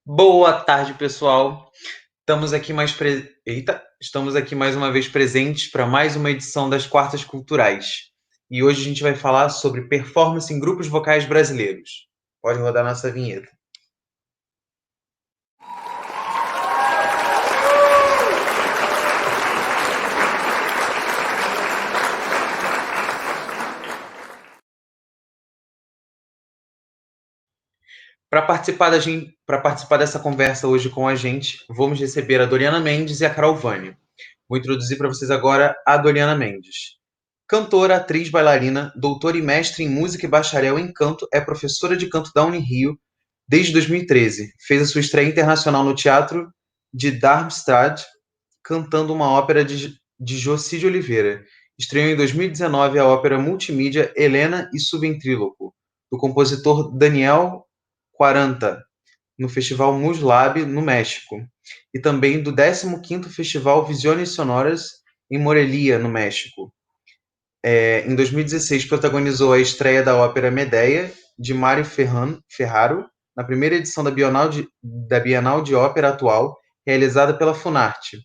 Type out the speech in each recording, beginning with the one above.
Boa tarde, pessoal. Estamos aqui mais uma vez presentes para mais uma edição das Quartas Culturais. E hoje a gente vai falar sobre performance em grupos vocais brasileiros. Pode rodar nossa vinheta. Para participar dessa conversa hoje com a gente, vamos receber a Doriana Mendes e a Carol Vânio. Vou introduzir para vocês agora a Doriana Mendes. Cantora, atriz, bailarina, doutora e mestre em música e bacharel em canto, é professora de canto da Unirio desde 2013. Fez a sua estreia internacional no Teatro de Darmstadt, cantando uma ópera de Joci de Oliveira. Estreou em 2019 a ópera multimídia Helena e Subventríloco, do compositor Daniel Quaranta, no Festival Muslab, no México, e também do 15º Festival Visiones Sonoras, em Morelia, no México. Em 2016, protagonizou a estreia da ópera Medea, de Mário Ferraro, na primeira edição da Bienal de Ópera atual, realizada pela Funarte.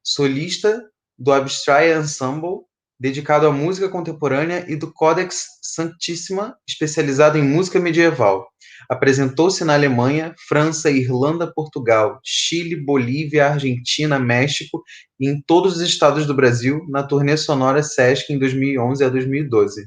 Solista do Abstrai Ensemble, dedicado à música contemporânea, e do Codex Sanctissima, especializado em música medieval. Apresentou-se na Alemanha, França, Irlanda, Portugal, Chile, Bolívia, Argentina, México e em todos os estados do Brasil, na turnê sonora Sesc em 2011 a 2012.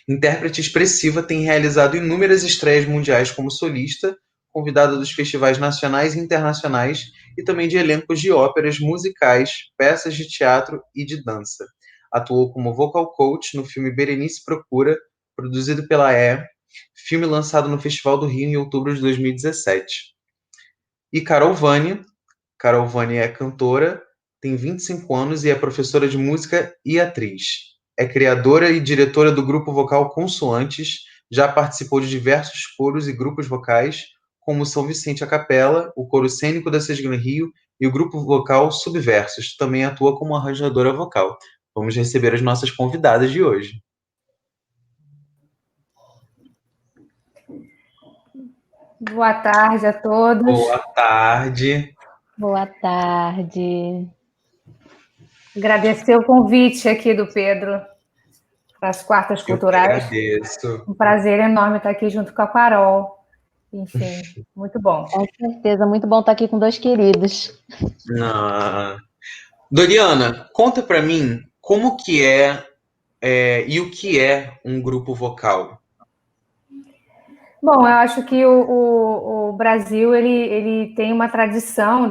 Intérprete expressiva, tem realizado inúmeras estreias mundiais como solista, convidada dos festivais nacionais e internacionais e também de elencos de óperas, musicais, peças de teatro e de dança. Atuou como vocal coach no filme Berenice Procura, produzido pela filme lançado no Festival do Rio em outubro de 2017. E Carol Vânio. Carol Vânio é cantora, tem 25 anos e é professora de música e atriz. É criadora e diretora do grupo vocal Consoantes, já participou de diversos coros e grupos vocais, como São Vicente a Capela, o Coro Cênico da Sesgran Rio e o grupo vocal Subversos. Também atua como arranjadora vocal. Vamos receber as nossas convidadas de hoje. Boa tarde a todos. Boa tarde. Boa tarde. Agradecer o convite aqui do Pedro para as Quartas Culturais. Eu que agradeço. Um prazer enorme estar aqui junto com a Carol. Enfim, muito bom. Com certeza, muito bom estar aqui com dois queridos. Doriana, conta para mim como que é e o que é um grupo vocal. Bom, eu acho que o Brasil ele tem uma tradição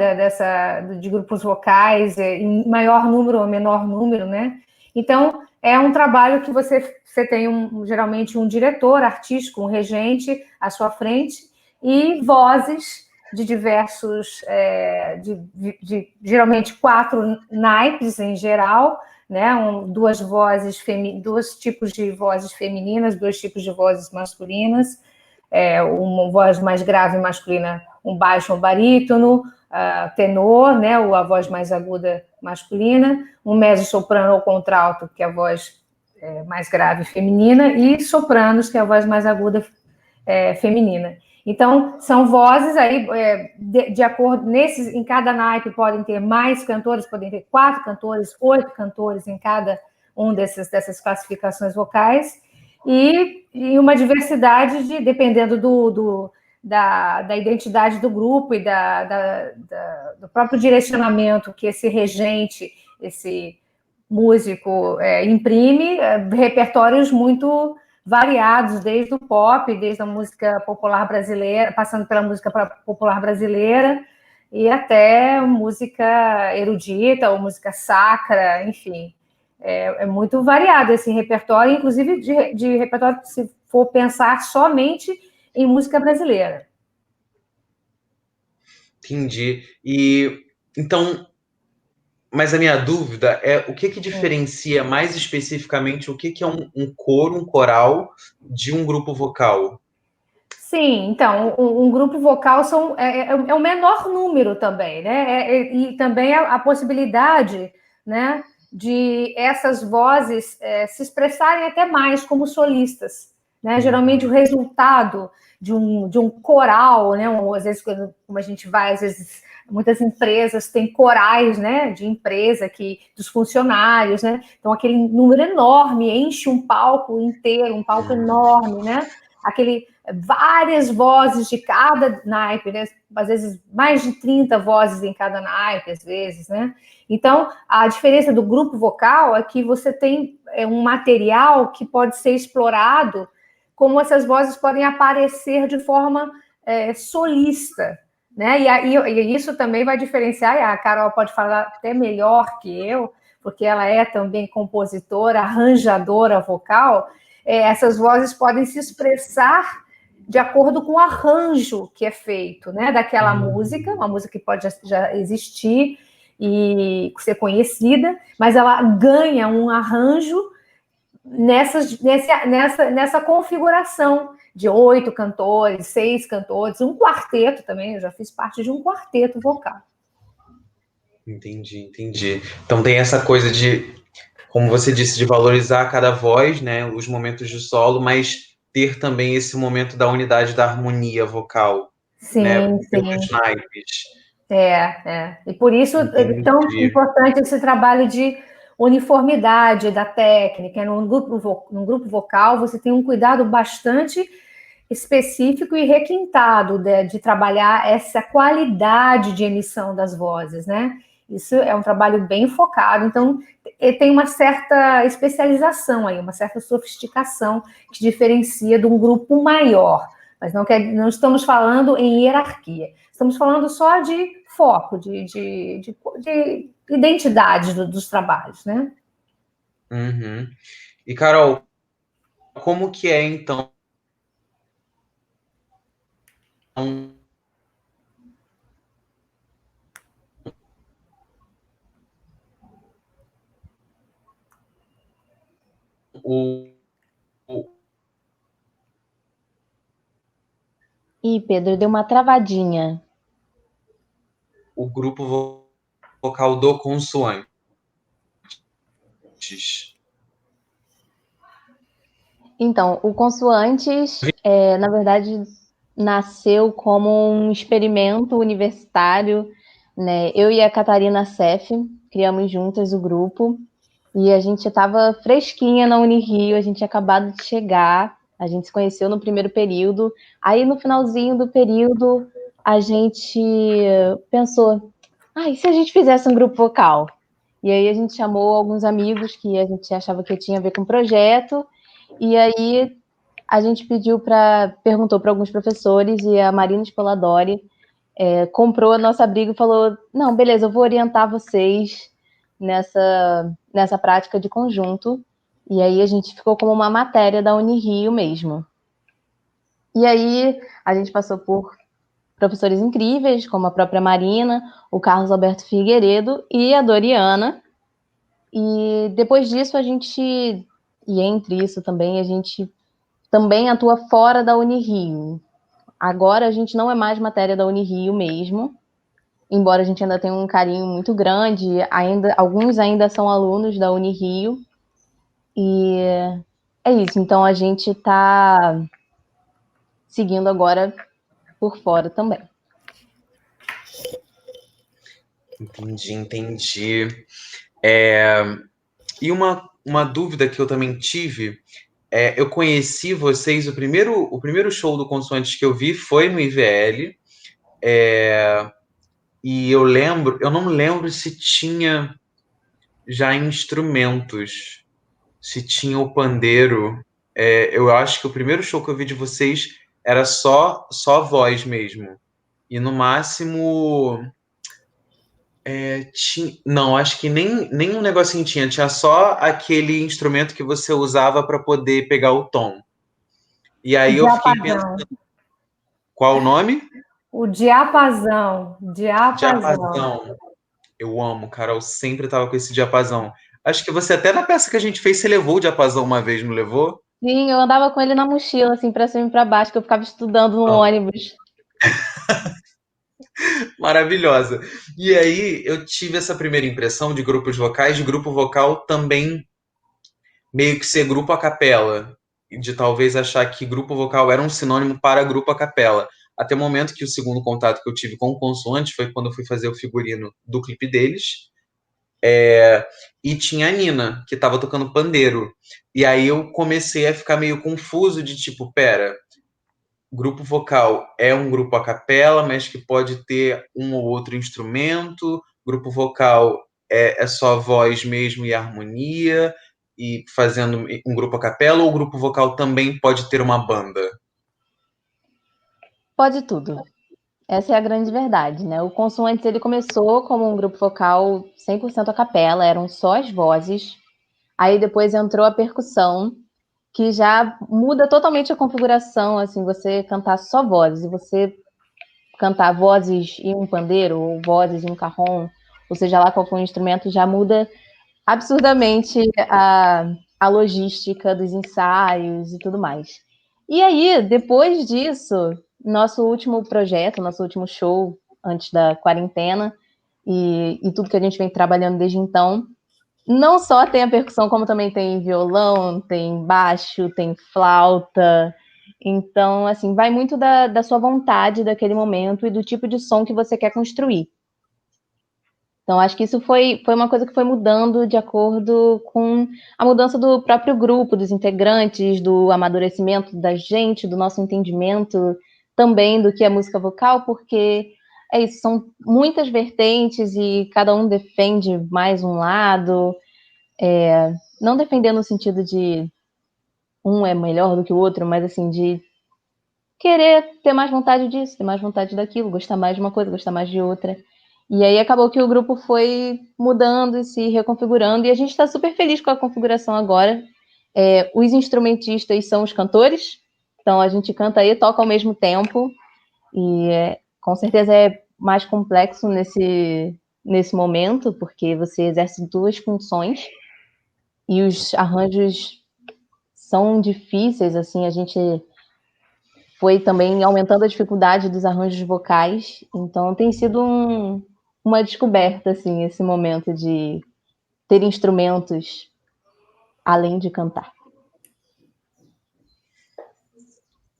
de grupos vocais em maior número ou menor número, né? Então, é um trabalho que você tem geralmente um diretor artístico, um regente à sua frente e vozes de diversos, geralmente 4 naipes em geral, né? Dois tipos de vozes femininas, 2 tipos de vozes masculinas. Uma voz mais grave masculina, um baixo, um barítono, tenor, né, ou a voz mais aguda masculina, um mezzo-soprano ou contralto, que é a voz mais grave feminina, e sopranos, que é a voz mais aguda feminina. Então, são vozes aí, de acordo, em cada naipe podem ter mais cantores, podem ter 4 cantores, 8 cantores em cada dessas classificações vocais, e uma diversidade dependendo da identidade do grupo e do próprio direcionamento que esse regente, esse músico imprime, repertórios muito variados, desde o pop, desde a música popular brasileira, passando pela música popular brasileira, e até música erudita ou música sacra, enfim. É muito variado esse repertório, inclusive de repertório, se for pensar somente em música brasileira. Entendi. Então, mas a minha dúvida é o que diferencia mais especificamente o que é um coro, um coral, de um grupo vocal? Sim, então, um grupo vocal é o menor número também, né? E também a possibilidade, né, de essas vozes se expressarem até mais como solistas, né? Geralmente o resultado de um coral, né? Às vezes, como a gente vai, às vezes, muitas empresas têm corais, né? De empresa dos funcionários, né? Então, aquele número enorme enche um palco inteiro, um palco enorme, né? Várias vozes de cada naipe, né? Às vezes mais de 30 vozes em cada naipe, às vezes, né? Então, a diferença do grupo vocal é que você tem um material que pode ser explorado, como essas vozes podem aparecer de forma solista, né? E isso também vai diferenciar, e a Carol pode falar até melhor que eu, porque ela é também compositora, arranjadora vocal. Essas vozes podem se expressar de acordo com o arranjo que é feito, né, daquela música, uma música que pode já existir e ser conhecida, mas ela ganha um arranjo nessa configuração de 8 cantores, 6 cantores, um quarteto também, eu já fiz parte de um quarteto vocal. Entendi. Então tem essa coisa de, como você disse, de valorizar cada voz, né, os momentos de solo, mas ter também esse momento da unidade da harmonia vocal, né, Sim, pelos sim. naipes. E por isso é tão importante esse trabalho de uniformidade da técnica. Num grupo vocal, você tem um cuidado bastante específico e requintado de trabalhar essa qualidade de emissão das vozes, né? Isso é um trabalho bem focado, então tem uma certa especialização aí, uma certa sofisticação que diferencia de um grupo maior. Mas não estamos falando em hierarquia, estamos falando só de foco, de identidade dos trabalhos, né? Uhum. E, Carol, como que é, então, o, Ih, Pedro, deu uma travadinha. o grupo vocal do consoantes? Então, o Consoantes, na verdade, nasceu como um experimento universitário, né? Eu e a Catarina Seff criamos juntas o grupo e a gente estava fresquinha na Unirio, a gente tinha acabado de chegar, a gente se conheceu no primeiro período, aí no finalzinho do período a gente pensou, e se a gente fizesse um grupo vocal? E aí a gente chamou alguns amigos que a gente achava que tinha a ver com o projeto, e aí a gente perguntou para alguns professores e a Marina Spoladori comprou a nossa briga e falou, não, beleza, eu vou orientar vocês nessa prática de conjunto. E aí a gente ficou como uma matéria da Unirio mesmo. E aí a gente passou por professores incríveis, como a própria Marina, o Carlos Alberto Figueiredo e a Doriana. E depois disso e entre isso também, a gente também atua fora da Unirio. Agora a gente não é mais matéria da Unirio mesmo, embora a gente ainda tenha um carinho muito grande, alguns ainda são alunos da Unirio, e é isso, então a gente está seguindo agora por fora também. Entendi. E uma dúvida que eu também tive, eu conheci vocês, o primeiro show do Consoantes que eu vi foi no IVL, e eu não lembro se tinha já instrumentos, se tinha o pandeiro. Eu acho que o primeiro show que eu vi de vocês era só voz mesmo. E no máximo. Não, acho que nem um negocinho tinha só aquele instrumento que você usava para poder pegar o tom. E aí eu fiquei pensando, qual o nome? O diapasão. Diapasão. Eu amo, Carol, sempre tava com esse diapasão. Acho que você até na peça que a gente fez, você levou o diapasão uma vez, não levou? Sim, eu andava com ele na mochila, assim, para cima e para baixo, que eu ficava estudando no ônibus. Maravilhosa. E aí eu tive essa primeira impressão de grupos vocais, de grupo vocal também meio que ser grupo a capela. de talvez achar que grupo vocal era um sinônimo para grupo a capela. Até o momento que o segundo contato que eu tive com o Consoante foi quando eu fui fazer o figurino do clipe deles. E tinha a Nina, que estava tocando pandeiro. E aí eu comecei a ficar meio confuso de tipo, pera, grupo vocal é um grupo a capela, mas que pode ter um ou outro instrumento. Grupo vocal é só voz mesmo e harmonia, e fazendo um grupo a capela, ou o grupo vocal também pode ter uma banda? Pode tudo. Essa é a grande verdade, né? O Consoantes, ele começou como um grupo vocal 100% a capela, eram só as vozes. Aí depois entrou a percussão, que já muda totalmente a configuração, assim, você cantar só vozes, e você cantar vozes e um pandeiro, ou vozes e um cajón, ou seja lá qual for o instrumento, já muda absurdamente a logística dos ensaios e tudo mais. E aí, depois disso, nosso último projeto, nosso último show, antes da quarentena, e tudo que a gente vem trabalhando desde então, não só tem a percussão, como também tem violão, tem baixo, tem flauta. Então, assim, vai muito da sua vontade daquele momento e do tipo de som que você quer construir. Então, acho que isso foi uma coisa que foi mudando de acordo com a mudança do próprio grupo, dos integrantes, do amadurecimento da gente, do nosso entendimento também do que é música vocal, porque é isso, são muitas vertentes e cada um defende mais um lado, não defendendo no sentido de um é melhor do que o outro, mas assim, de querer ter mais vontade disso, ter mais vontade daquilo, gostar mais de uma coisa, gostar mais de outra. E aí acabou que o grupo foi mudando e se reconfigurando, e a gente está super feliz com a configuração agora. Os instrumentistas são os cantores, então a gente canta e toca ao mesmo tempo, e com certeza é mais complexo nesse momento, porque você exerce duas funções, e os arranjos são difíceis, assim, a gente foi também aumentando a dificuldade dos arranjos vocais, então tem sido uma descoberta, assim, esse momento de ter instrumentos além de cantar.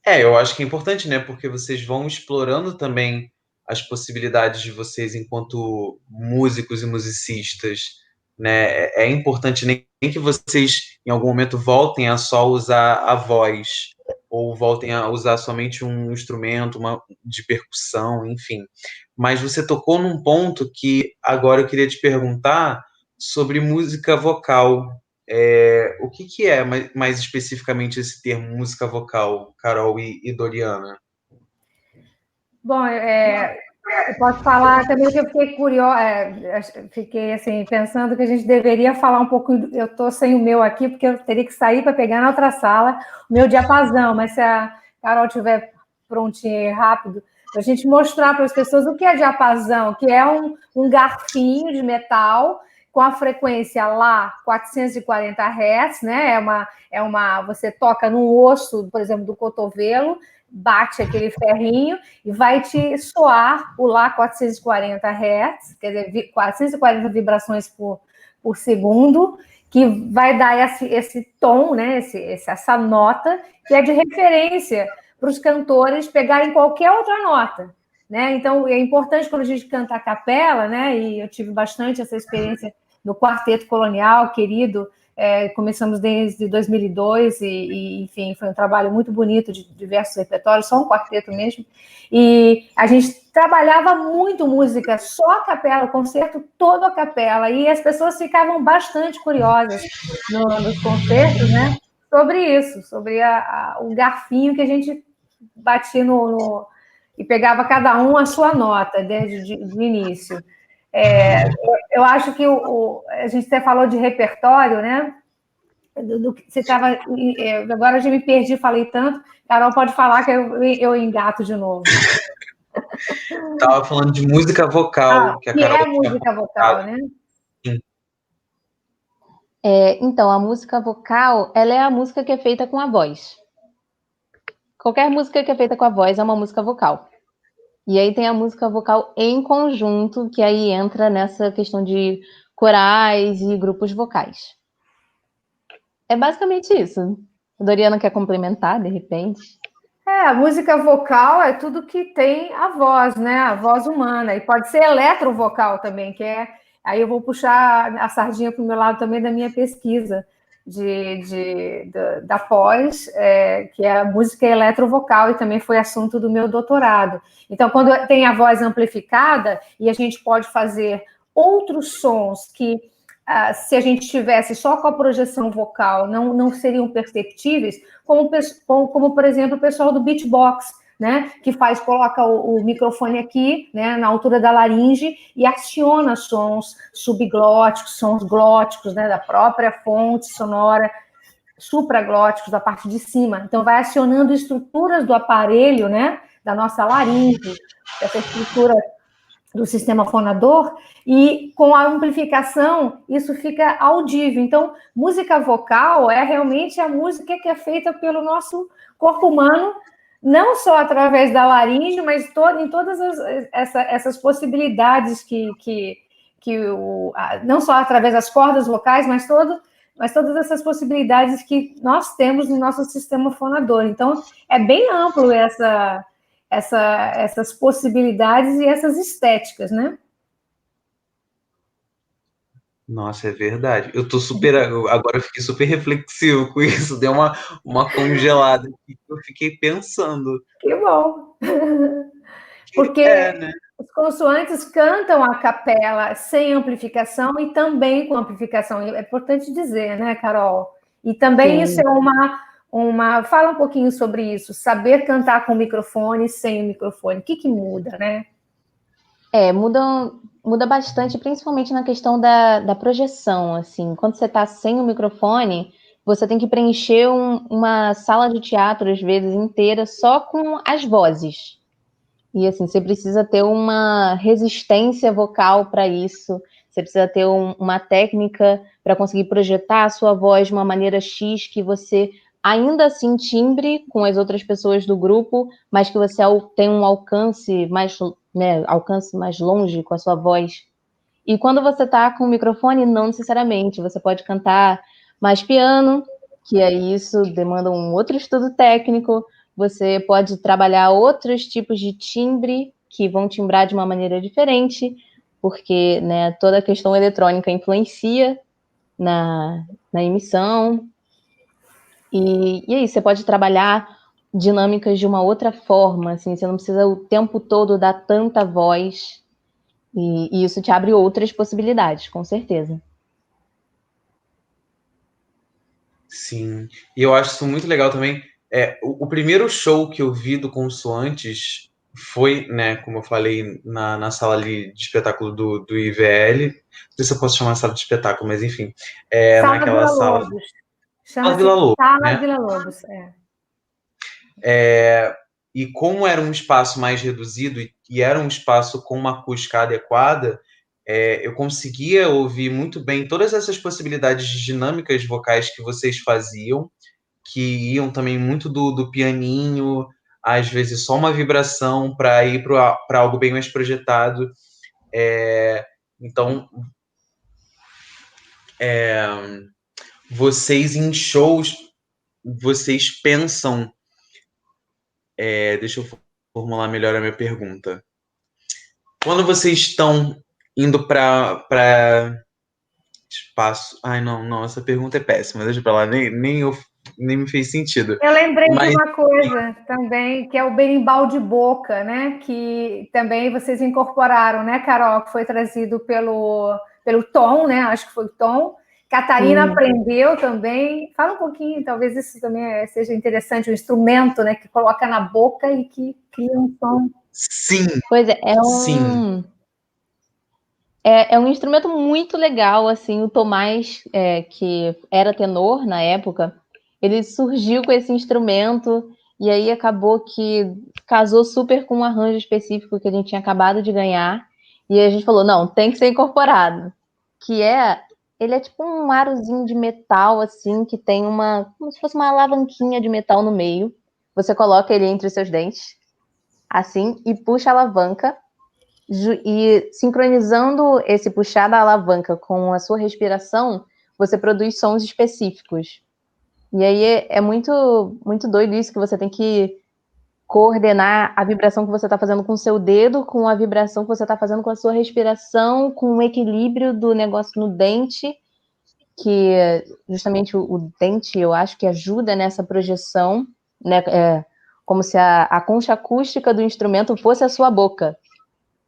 Eu acho que é importante, né? Porque vocês vão explorando também as possibilidades de vocês enquanto músicos e musicistas, né? É importante nem que vocês em algum momento voltem a só usar a voz ou voltem a usar somente um instrumento, uma de percussão, enfim. Mas você tocou num ponto que agora eu queria te perguntar sobre música vocal. O que é mais especificamente esse termo música vocal, Carol e Doriana? Bom, eu posso falar também que eu fiquei curiosa, fiquei assim, pensando que a gente deveria falar um pouco. Eu estou sem o meu aqui, porque eu teria que sair para pegar na outra sala o meu diapasão, mas se a Carol estiver prontinha e rápido, para a gente mostrar para as pessoas o que é diapasão, que é um garfinho de metal com a frequência lá 440 Hz, né? Você toca no osso, por exemplo, do cotovelo, bate aquele ferrinho e vai te soar o Lá 440 Hz, quer dizer, 440 vibrações por segundo, que vai dar esse tom, né, essa nota, que é de referência para os cantores pegarem qualquer outra nota. Né? Então, é importante quando a gente canta a capela, né, e eu tive bastante essa experiência no Quarteto Colonial, querido, começamos desde 2002 enfim, foi um trabalho muito bonito de diversos repertórios, só um quarteto mesmo, e a gente trabalhava muito música, só a capela, o concerto todo a capela, e as pessoas ficavam bastante curiosas nos concertos, né, sobre isso, sobre o garfinho que a gente batia e pegava cada um a sua nota desde o início. Eu acho que a gente até falou de repertório, né? Você estava. Agora eu já me perdi, falei tanto. Carol pode falar que eu engato de novo. Estava falando de música vocal, que a Que Carol é tinha música comentado. vocal, né? Então, a música vocal, ela é a música que é feita com a voz. Qualquer música que é feita com a voz é uma música vocal. E aí tem a música vocal em conjunto, que aí entra nessa questão de corais e grupos vocais. É basicamente isso. A Doriana quer complementar, de repente? A música vocal é tudo que tem a voz, né? A voz humana. E pode ser eletrovocal também, que é... Aí eu vou puxar a sardinha para o meu lado também da minha pesquisa da pós, que é a música eletrovocal, e também foi assunto do meu doutorado. Então, quando tem a voz amplificada, e a gente pode fazer outros sons que, se a gente tivesse só com a projeção vocal, não seriam perceptíveis, como, por exemplo, o pessoal do beatbox, né, que coloca o microfone aqui, né, na altura da laringe e aciona sons subglóticos, sons glóticos, né, da própria fonte sonora, supraglóticos da parte de cima. Então, vai acionando estruturas do aparelho, né, da nossa laringe, essa estrutura do sistema fonador, e com a amplificação isso fica audível. Então, música vocal é realmente a música que é feita pelo nosso corpo humano, não só através da laringe, mas em todas essas possibilidades não só através das cordas vocais, mas todas essas possibilidades que nós temos no nosso sistema fonador. Então, é bem amplo essas possibilidades e essas estéticas, né? Nossa, é verdade. Agora eu fiquei super reflexivo com isso, deu uma congelada aqui, eu fiquei pensando. Que bom! Porque Né? os consoantes cantam a capela sem amplificação e também com amplificação. É importante dizer, né, Carol? E também Sim. Isso é uma... Fala um pouquinho sobre isso. Saber cantar com microfone e sem microfone. O que muda, né? Muda bastante, principalmente na questão da projeção, assim. Quando você está sem o microfone, você tem que preencher uma sala de teatro, às vezes, inteira, só com as vozes. E, assim, você precisa ter uma resistência vocal para isso, você precisa ter uma técnica para conseguir projetar a sua voz de uma maneira X que você ainda assim timbre com as outras pessoas do grupo, mas que você tenha um alcance mais longe com a sua voz. E quando você está com o microfone, não necessariamente. Você pode cantar mais piano, que aí isso demanda um outro estudo técnico. Você pode trabalhar outros tipos de timbre que vão timbrar de uma maneira diferente, porque, né, toda a questão eletrônica influencia na emissão. E aí, você pode trabalhar dinâmicas de uma outra forma, assim, você não precisa o tempo todo dar tanta voz, e isso te abre outras possibilidades, com certeza. Sim, e eu acho isso muito legal também. O primeiro show que eu vi do Consoantes foi, né, como eu falei, na sala ali de espetáculo do IVL. Não sei se eu posso chamar sala de espetáculo, mas enfim. Sala naquela Vila sala. Lobos. Sala Vila Lobos, Sala né? Vila Lobos, E como era um espaço mais reduzido e era um espaço com uma acústica adequada, eu conseguia ouvir muito bem todas essas possibilidades de dinâmicas vocais que vocês faziam, que iam também muito do pianinho, às vezes só uma vibração para ir para algo bem mais projetado. Então, vocês em shows, vocês pensam... deixa eu formular melhor a minha pergunta. Quando vocês estão indo para espaço... Ai, não, essa pergunta é péssima, deixa pra lá, nem me fez sentido. Eu lembrei de uma coisa também, que é o berimbau de boca, né? Que também vocês incorporaram, né, Carol? Que foi trazido pelo Tom, né? Acho que foi o Tom. Catarina aprendeu também. Fala um pouquinho, talvez isso também seja interessante, um instrumento, né? Que coloca na boca e que cria um som. Sim. Pois é um instrumento muito legal, assim. O Tomás, que era tenor na época, ele surgiu com esse instrumento e aí acabou que casou super com um arranjo específico que a gente tinha acabado de ganhar. E aí a gente falou, não, tem que ser incorporado. Ele é tipo um arozinho de metal, assim, que tem como se fosse uma alavanquinha de metal no meio. Você coloca ele entre os seus dentes, assim, e puxa a alavanca. E sincronizando esse puxar da alavanca com a sua respiração, você produz sons específicos. E aí é muito, muito doido isso, que você tem que coordenar a vibração que você está fazendo com o seu dedo, com a vibração que você está fazendo com a sua respiração, com o equilíbrio do negócio no dente, que justamente o dente, eu acho que ajuda nessa projeção, né? Como se a concha acústica do instrumento fosse a sua boca,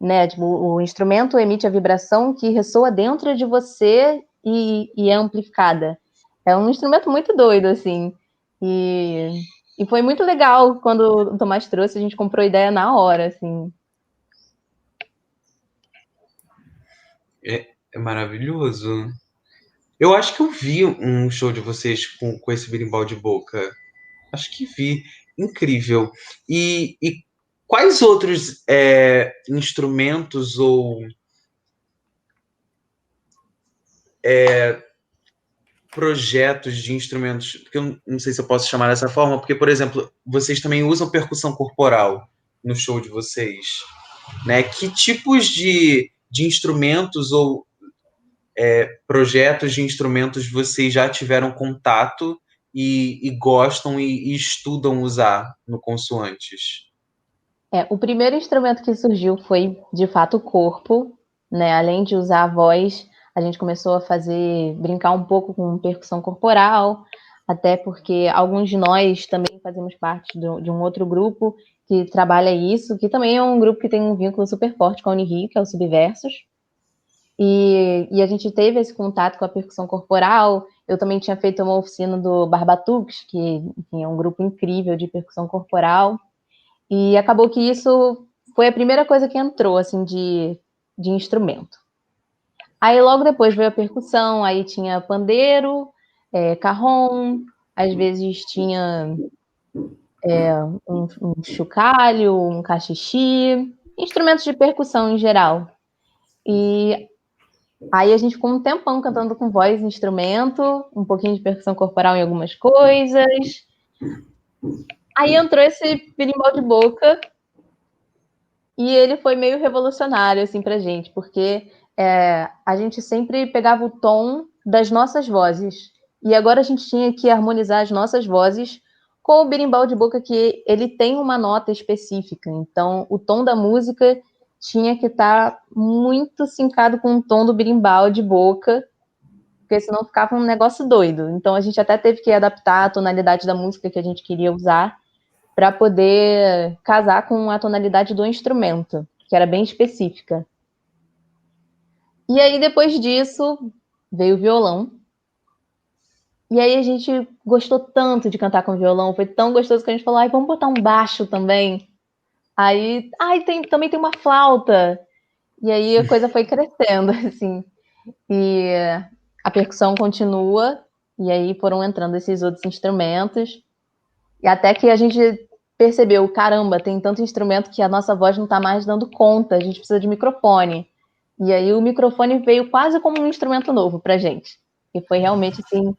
né? Tipo, o instrumento emite a vibração que ressoa dentro de você e é amplificada. É um instrumento muito doido, assim. E foi muito legal quando o Tomás trouxe, a gente comprou a ideia na hora, assim. É maravilhoso. Eu acho que eu vi um show de vocês com esse berimbau de boca. Acho que vi. Incrível. E quais outros instrumentos ou projetos de instrumentos, porque eu não sei se eu posso chamar dessa forma, porque, por exemplo, vocês também usam percussão corporal no show de vocês, né? Que tipos de instrumentos ou projetos de instrumentos vocês já tiveram contato e gostam e estudam usar no Consoantes? O primeiro instrumento que surgiu foi, de fato, o corpo, né? Além de usar a voz, a gente começou a brincar um pouco com percussão corporal, até porque alguns de nós também fazemos parte de um outro grupo que trabalha isso, que também é um grupo que tem um vínculo super forte com a Unirio, que é o Subversos. E a gente teve esse contato com a percussão corporal. Eu também tinha feito uma oficina do Barbatux, que, enfim, é um grupo incrível de percussão corporal. E acabou que isso foi a primeira coisa que entrou, assim, de instrumento. Aí logo depois veio a percussão, aí tinha pandeiro, carrom, às vezes tinha um chocalho, um cachixi, instrumentos de percussão em geral. E aí a gente ficou um tempão cantando com voz e instrumento, um pouquinho de percussão corporal em algumas coisas. Aí entrou esse berimbau de boca, e ele foi meio revolucionário, assim, pra gente, porque a gente sempre pegava o tom das nossas vozes. E agora a gente tinha que harmonizar as nossas vozes com o berimbau de boca, que ele tem uma nota específica. Então, o tom da música tinha que estar muito sincado com o tom do berimbau de boca, porque senão ficava um negócio doido. Então, a gente até teve que adaptar a tonalidade da música que a gente queria usar para poder casar com a tonalidade do instrumento, que era bem específica. E aí, depois disso, veio o violão. E aí a gente gostou tanto de cantar com violão, foi tão gostoso que a gente falou, vamos botar um baixo também. Aí, também tem uma flauta. E aí a coisa foi crescendo, assim. E a percussão continua, e aí foram entrando esses outros instrumentos. E até que a gente percebeu, caramba, tem tanto instrumento que a nossa voz não está mais dando conta, a gente precisa de microfone. E aí o microfone veio quase como um instrumento novo pra gente. E foi realmente, assim,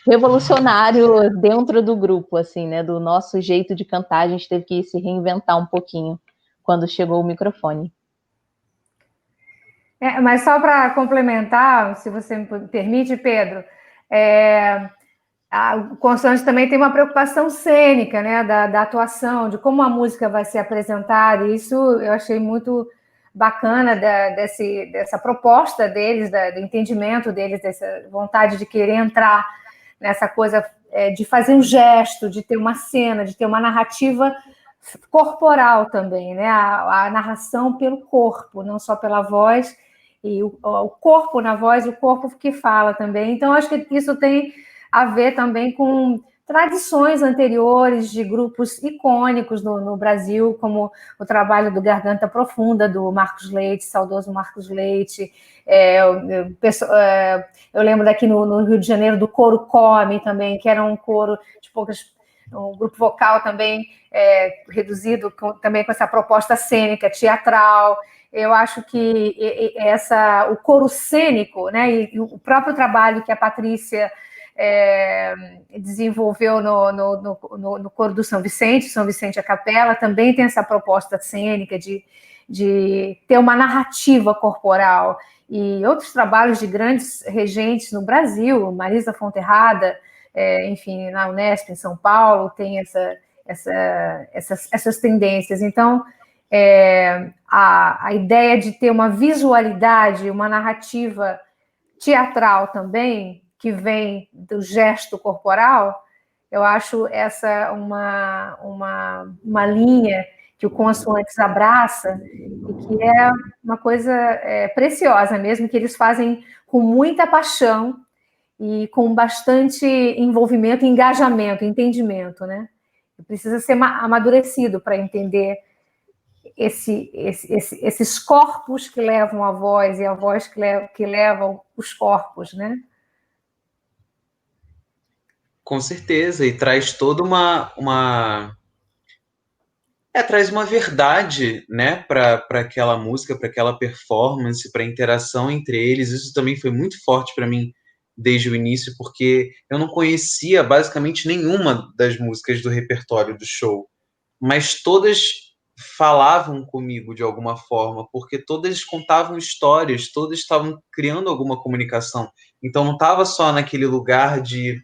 revolucionário dentro do grupo, assim, né? Do nosso jeito de cantar, a gente teve que se reinventar um pouquinho quando chegou o microfone. Mas só para complementar, se você me permite, Pedro, o Consoante também tem uma preocupação cênica, né, da atuação, de como a música vai ser apresentada, e isso eu achei muito bacana dessa proposta deles, do entendimento deles, dessa vontade de querer entrar nessa coisa de fazer um gesto, de ter uma cena, de ter uma narrativa corporal também, né, a narração pelo corpo, não só pela voz, e o corpo na voz, o corpo que fala também. Então, acho que isso tem a ver também com tradições anteriores de grupos icônicos no Brasil, como o trabalho do Garganta Profunda, do Marcos Leite, saudoso Marcos Leite. Eu lembro daqui no Rio de Janeiro do Coro Come também, que era um coro de poucas, um grupo vocal também reduzido, também com essa proposta cênica, teatral. Eu acho que o coro cênico, né, e o próprio trabalho que a Patrícia desenvolveu no coro do São Vicente a Capela, também tem essa proposta cênica de ter uma narrativa corporal. E outros trabalhos de grandes regentes no Brasil, Marisa Fonterrada, enfim, na Unesp, em São Paulo, tem essas tendências. Então, a ideia de ter uma visualidade, uma narrativa teatral também, que vem do gesto corporal, eu acho essa uma linha que o Consoantes abraça e que é uma coisa preciosa mesmo, que eles fazem com muita paixão e com bastante envolvimento, engajamento, entendimento, né? Precisa ser amadurecido para entender esses corpos que levam a voz e a voz que levam os corpos, né? Com certeza, e traz toda traz uma verdade, né, para aquela música, para aquela performance, para a interação entre eles. Isso também foi muito forte para mim desde o início, porque eu não conhecia basicamente nenhuma das músicas do repertório do show, mas todas falavam comigo de alguma forma, porque todas contavam histórias, todas estavam criando alguma comunicação. Então não estava só naquele lugar de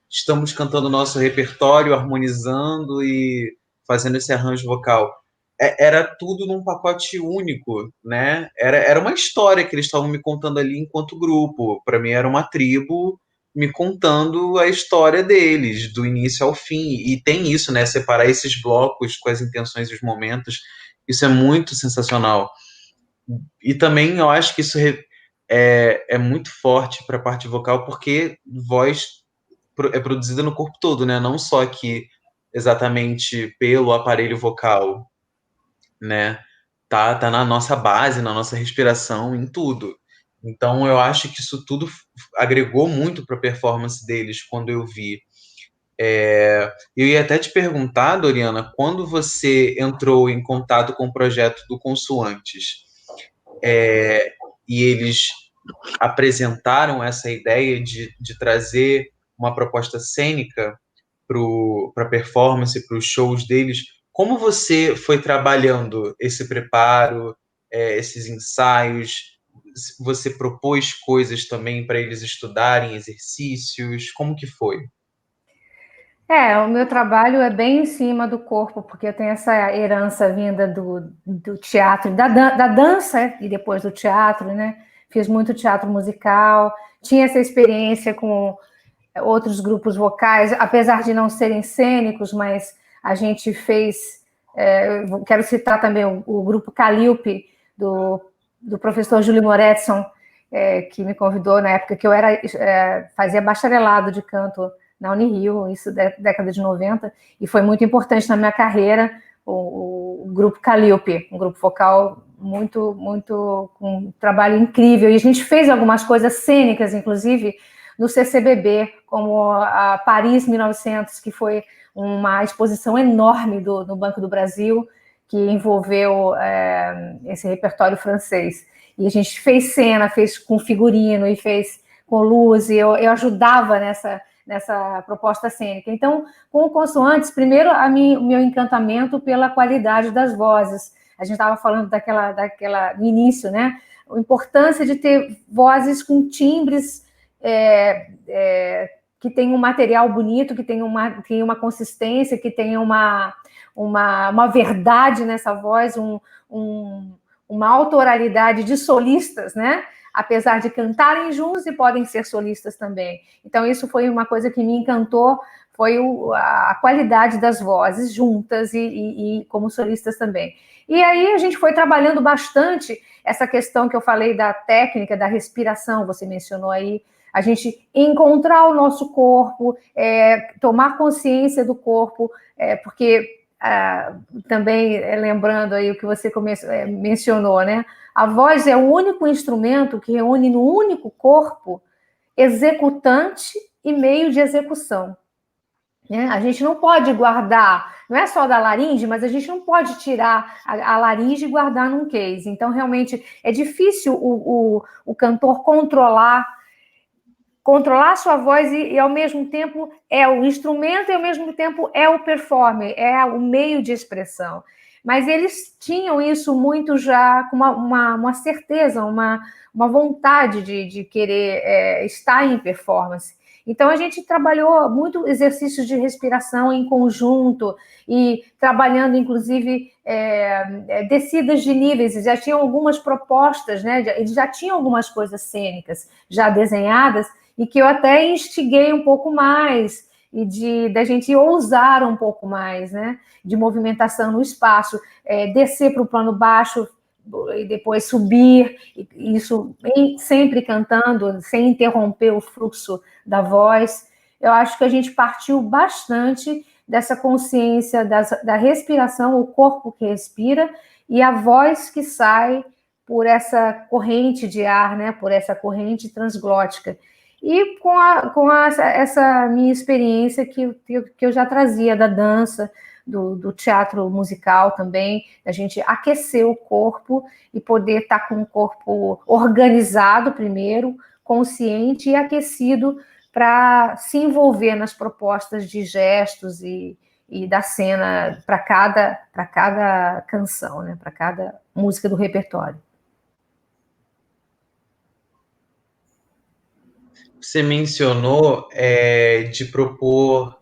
estamos cantando o nosso repertório, harmonizando e fazendo esse arranjo vocal. Era tudo num pacote único, né? Era uma história que eles estavam me contando ali enquanto grupo. Para mim era uma tribo me contando a história deles, do início ao fim. E tem isso, né? Separar esses blocos com as intenções e os momentos. Isso é muito sensacional. E também eu acho que isso é muito forte para a parte vocal, porque voz é produzida no corpo todo, né? Não só aqui exatamente pelo aparelho vocal, né? Tá na nossa base, na nossa respiração, em tudo. Então eu acho que isso tudo agregou muito para a performance deles quando eu vi. Eu ia até te perguntar, Doriana, quando você entrou em contato com o projeto do Consoantes, e eles apresentaram essa ideia de trazer uma proposta cênica para a performance, para os shows deles, como você foi trabalhando esse preparo, esses ensaios? Você propôs coisas também para eles estudarem, exercícios? Como que foi? O meu trabalho é bem em cima do corpo, porque eu tenho essa herança vinda do teatro, da dança e depois do teatro, né? Fiz muito teatro musical, tinha essa experiência com outros grupos vocais, apesar de não serem cênicos, mas a gente fez. Quero citar também o grupo Calliope, do professor Júlio Moretson, que me convidou na época que eu fazia bacharelado de canto na Unirio, isso da década de 90, e foi muito importante na minha carreira, o grupo Calliope, um grupo vocal muito, com um trabalho incrível, e a gente fez algumas coisas cênicas, inclusive, no CCBB, como a Paris 1900, que foi uma exposição enorme no Banco do Brasil, que envolveu esse repertório francês. E a gente fez cena, fez com figurino, e fez com luz, e eu ajudava nessa proposta cênica. Então, com o Consoantes, primeiro, o meu encantamento pela qualidade das vozes. A gente estava falando daquela no início, né? A importância de ter vozes com timbres que tem um material bonito, que tem uma consistência, que tem uma verdade nessa voz, uma autoralidade de solistas, né? Apesar de cantarem juntos e podem ser solistas também. Então, isso foi uma coisa que me encantou, foi a qualidade das vozes juntas e como solistas também. E aí a gente foi trabalhando bastante essa questão que eu falei da técnica, da respiração, você mencionou aí, a gente encontrar o nosso corpo, tomar consciência do corpo, porque também lembrando aí o que você mencionou, né? A voz é o único instrumento que reúne no único corpo executante e meio de execução. Né? A gente não pode guardar, não é só da laringe, mas a gente não pode tirar a laringe e guardar num case. Então, realmente, é difícil o cantor controlar sua voz e, ao mesmo tempo, é o instrumento e, ao mesmo tempo, é o performer, é o meio de expressão. Mas eles tinham isso muito já com uma certeza, uma vontade de querer estar em performance. Então, a gente trabalhou muito exercícios de respiração em conjunto e trabalhando, inclusive, descidas de níveis. Já tinham algumas propostas, né? Eles já tinham algumas coisas cênicas já desenhadas e que eu até instiguei um pouco mais e da gente ousar um pouco mais, né? De movimentação no espaço, descer para o plano baixo e depois subir, isso sempre cantando, sem interromper o fluxo da voz. Eu acho que a gente partiu bastante dessa consciência da respiração, o corpo que respira e a voz que sai por essa corrente de ar, né, por essa corrente transglótica. E com essa minha experiência que eu já trazia da dança, do teatro musical também, a gente aquecer o corpo e poder estar com o corpo organizado primeiro, consciente e aquecido para se envolver nas propostas de gestos e da cena para cada canção, né? Para cada música do repertório. Você mencionou de propor,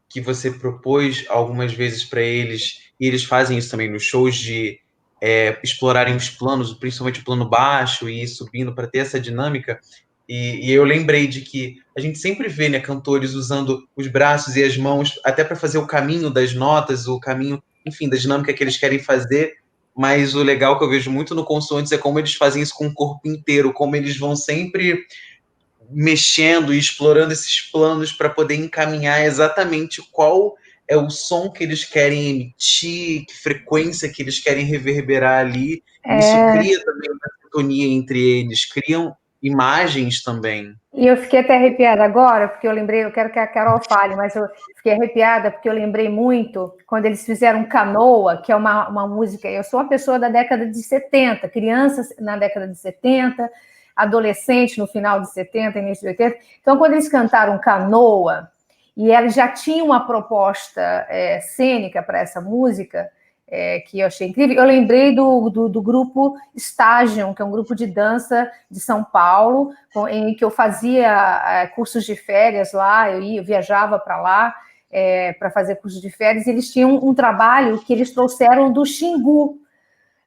que você propôs algumas vezes para eles, e eles fazem isso também nos shows, de explorarem os planos, principalmente o plano baixo, e ir subindo para ter essa dinâmica. E eu lembrei de que a gente sempre vê, né, cantores usando os braços e as mãos até para fazer o caminho das notas, o caminho, enfim, da dinâmica que eles querem fazer. Mas o legal que eu vejo muito no Consoantes é como eles fazem isso com o corpo inteiro, como eles vão sempre mexendo e explorando esses planos para poder encaminhar exatamente qual é o som que eles querem emitir, que frequência que eles querem reverberar ali. E isso cria também uma sintonia entre eles, criam imagens também. E eu fiquei até arrepiada agora, porque eu lembrei, eu quero que a Carol fale, mas eu fiquei arrepiada porque eu lembrei muito quando eles fizeram Canoa, que é uma música. Eu sou uma pessoa da década de 70, criança na década de 70, adolescente no final de 70, início de 80. Então, quando eles cantaram Canoa, e eles já tinham uma proposta cênica para essa música, que eu achei incrível, eu lembrei do grupo Stagion, que é um grupo de dança de São Paulo, em que eu fazia cursos de férias lá, eu viajava para lá para fazer cursos de férias, e eles tinham um trabalho que eles trouxeram do Xingu,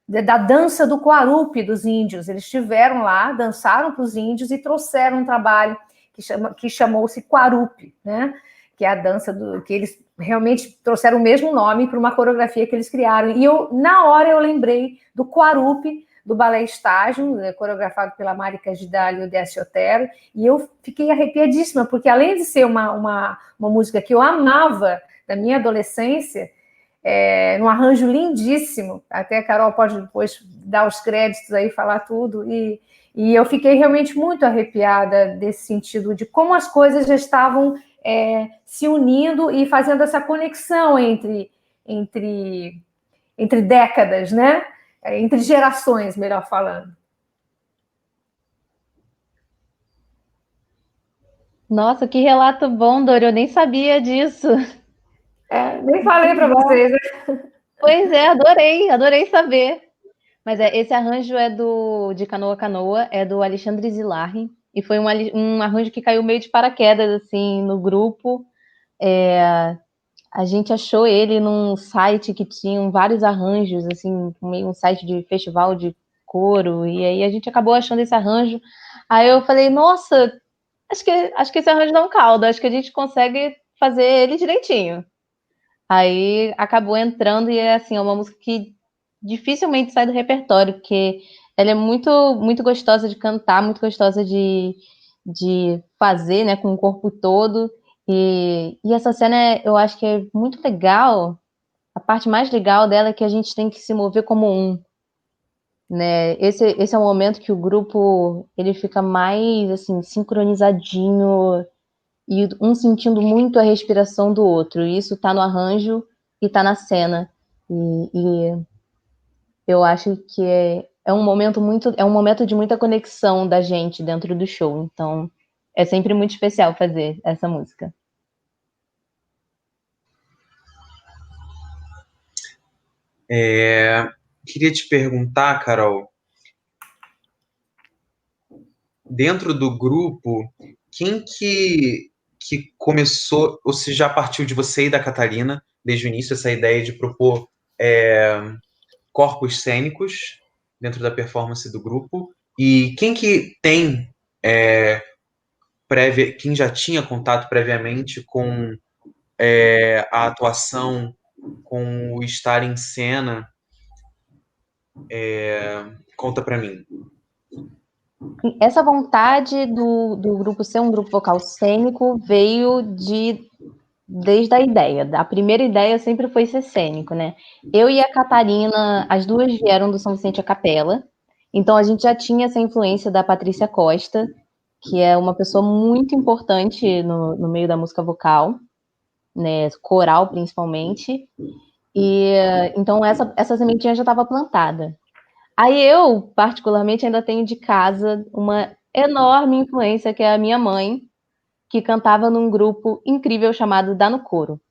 da dança do Quarupi dos índios. Eles estiveram lá, dançaram para os índios e trouxeram um trabalho que chamou-se Quarupi, né? Que é a dança que eles realmente trouxeram o mesmo nome para uma coreografia que eles criaram. E na hora eu lembrei do Quarupi, do Balé Estágio, coreografado pela Marica Gidal e o Décio Otero, e eu fiquei arrepiadíssima, porque além de ser uma música que eu amava da minha adolescência, num arranjo lindíssimo, até a Carol pode depois dar os créditos aí, falar tudo, e eu fiquei realmente muito arrepiada desse sentido, de como as coisas já estavam se unindo e fazendo essa conexão entre décadas, né? Entre gerações, melhor falando. Nossa, que relato bom, Dori, eu nem sabia disso. Nem falei para vocês, né? Pois é, adorei saber. Mas esse arranjo de Canoa Canoa, é do Alexandre Zilarri, e foi um arranjo que caiu meio de paraquedas, assim, no grupo. A gente achou ele num site que tinha vários arranjos, assim, meio um site de festival de coro, e aí a gente acabou achando esse arranjo. Aí eu falei, nossa, acho que esse arranjo dá um caldo, acho que a gente consegue fazer ele direitinho. Aí acabou entrando e é uma música que dificilmente sai do repertório, porque ela é muito, muito gostosa de cantar, muito gostosa de fazer, né, com o corpo todo. E essa cena, eu acho que é muito legal. A parte mais legal dela é que a gente tem que se mover como um, né? Esse é o momento que o grupo ele fica mais assim sincronizadinho e um sentindo muito a respiração do outro. E isso tá no arranjo e tá na cena. E eu acho que é um momento de muita conexão da gente dentro do show. Então, é sempre muito especial fazer essa música. Queria te perguntar, Carol, dentro do grupo, quem que que começou, ou se já partiu de você e da Catarina, desde o início, essa ideia de propor corpos cênicos dentro da performance do grupo? E quem que tem quem já tinha contato previamente com a atuação, com o estar em cena, conta para mim. Essa vontade do grupo ser um grupo vocal cênico veio desde a ideia. A primeira ideia sempre foi ser cênico, né? Eu e a Catarina, as duas vieram do São Vicente a Capela, então a gente já tinha essa influência da Patrícia Costa, que é uma pessoa muito importante no meio da música vocal, né? Coral principalmente. E então essa sementinha já estava plantada. Aí eu, particularmente, ainda tenho de casa uma enorme influência, que é a minha mãe, que cantava num grupo incrível chamado Dá no Coro.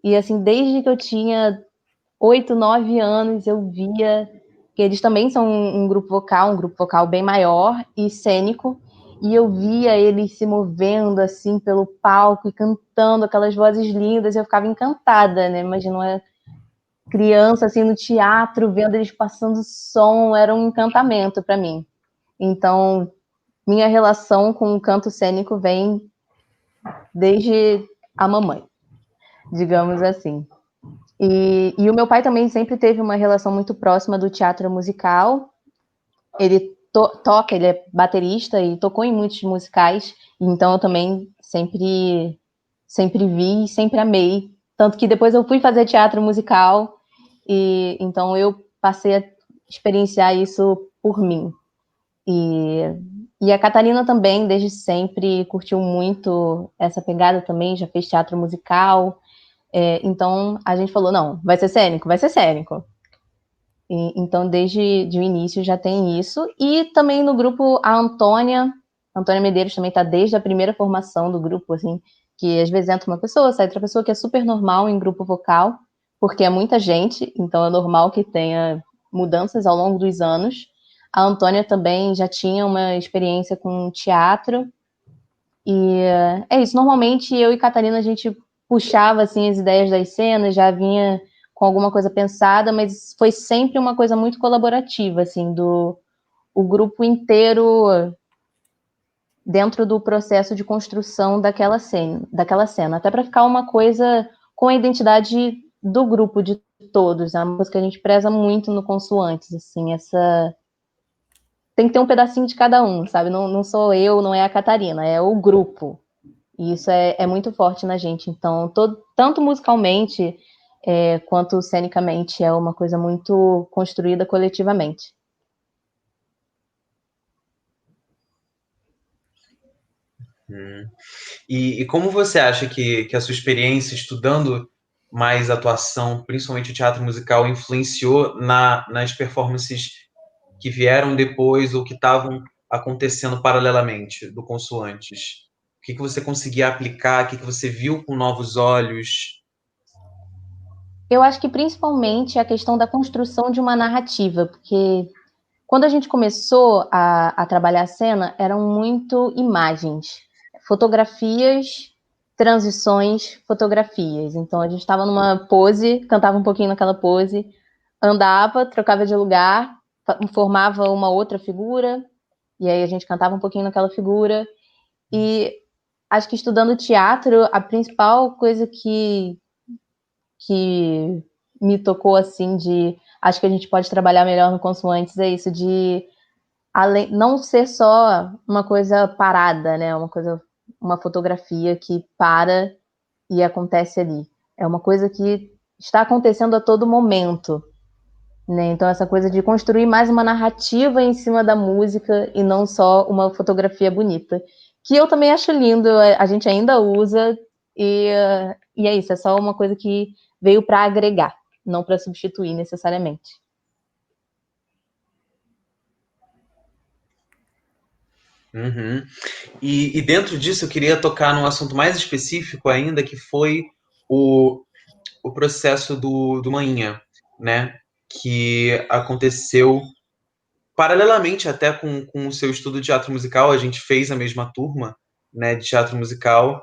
E assim, desde que eu tinha 8, 9 anos, eu via que eles também são um grupo vocal bem maior e cênico, e eu via eles se movendo assim pelo palco e cantando aquelas vozes lindas, e eu ficava encantada, né? Imagina uma criança assim no teatro, vendo eles passando som, era um encantamento para mim. Então, minha relação com o canto cênico vem desde a mamãe, digamos assim. E o meu pai também sempre teve uma relação muito próxima do teatro musical. Ele toca, ele é baterista e tocou em muitos musicais, então eu também sempre vi e sempre amei. Tanto que depois eu fui fazer teatro musical, e então eu passei a experienciar isso por mim. E a Catarina também, desde sempre, curtiu muito essa pegada também, já fez teatro musical. Então a gente falou, não, vai ser cênico, vai ser cênico. Então desde o início já tem isso. E também no grupo a Antônia Medeiros também está desde a primeira formação do grupo, assim, que às vezes entra uma pessoa, sai outra pessoa, que é super normal em grupo vocal, porque é muita gente, então é normal que tenha mudanças ao longo dos anos. A Antônia também já tinha uma experiência com teatro, e é isso. Normalmente eu e Catarina a gente puxava assim as ideias das cenas, já vinha com alguma coisa pensada, mas foi sempre uma coisa muito colaborativa, assim, o grupo inteiro dentro do processo de construção daquela cena, até para ficar uma coisa com a identidade do grupo de todos. É uma coisa que a gente preza muito no Consoantes, assim, tem que ter um pedacinho de cada um, sabe? Não sou eu, não é a Catarina, é o grupo. E isso é muito forte na gente. Então, tanto musicalmente quanto cenicamente, é uma coisa muito construída coletivamente. E como você acha que a sua experiência estudando mais atuação, principalmente o teatro musical, influenciou nas performances que vieram depois ou que estavam acontecendo paralelamente do Consoantes? O que você conseguia aplicar? O que você viu com novos olhos? Eu acho que principalmente a questão da construção de uma narrativa, porque quando a gente começou a trabalhar a cena, eram muito imagens, fotografias, transições, fotografias. Então a gente estava numa pose, cantava um pouquinho naquela pose, andava, trocava de lugar, formava uma outra figura, e aí a gente cantava um pouquinho naquela figura. E acho que estudando teatro, a principal coisa que me tocou assim acho que a gente pode trabalhar melhor no Consoantes é isso, de não ser só uma coisa parada, né? Uma fotografia que para e acontece ali. É uma coisa que está acontecendo a todo momento, né? Então essa coisa de construir mais uma narrativa em cima da música e não só uma fotografia bonita, que eu também acho lindo, a gente ainda usa, e é isso, é só uma coisa que veio para agregar, não para substituir necessariamente. Uhum. E dentro disso eu queria tocar num assunto mais específico ainda, que foi o processo do Manhinha, né? Que aconteceu paralelamente até com o seu estudo de teatro musical. A gente fez a mesma turma, né, de teatro musical,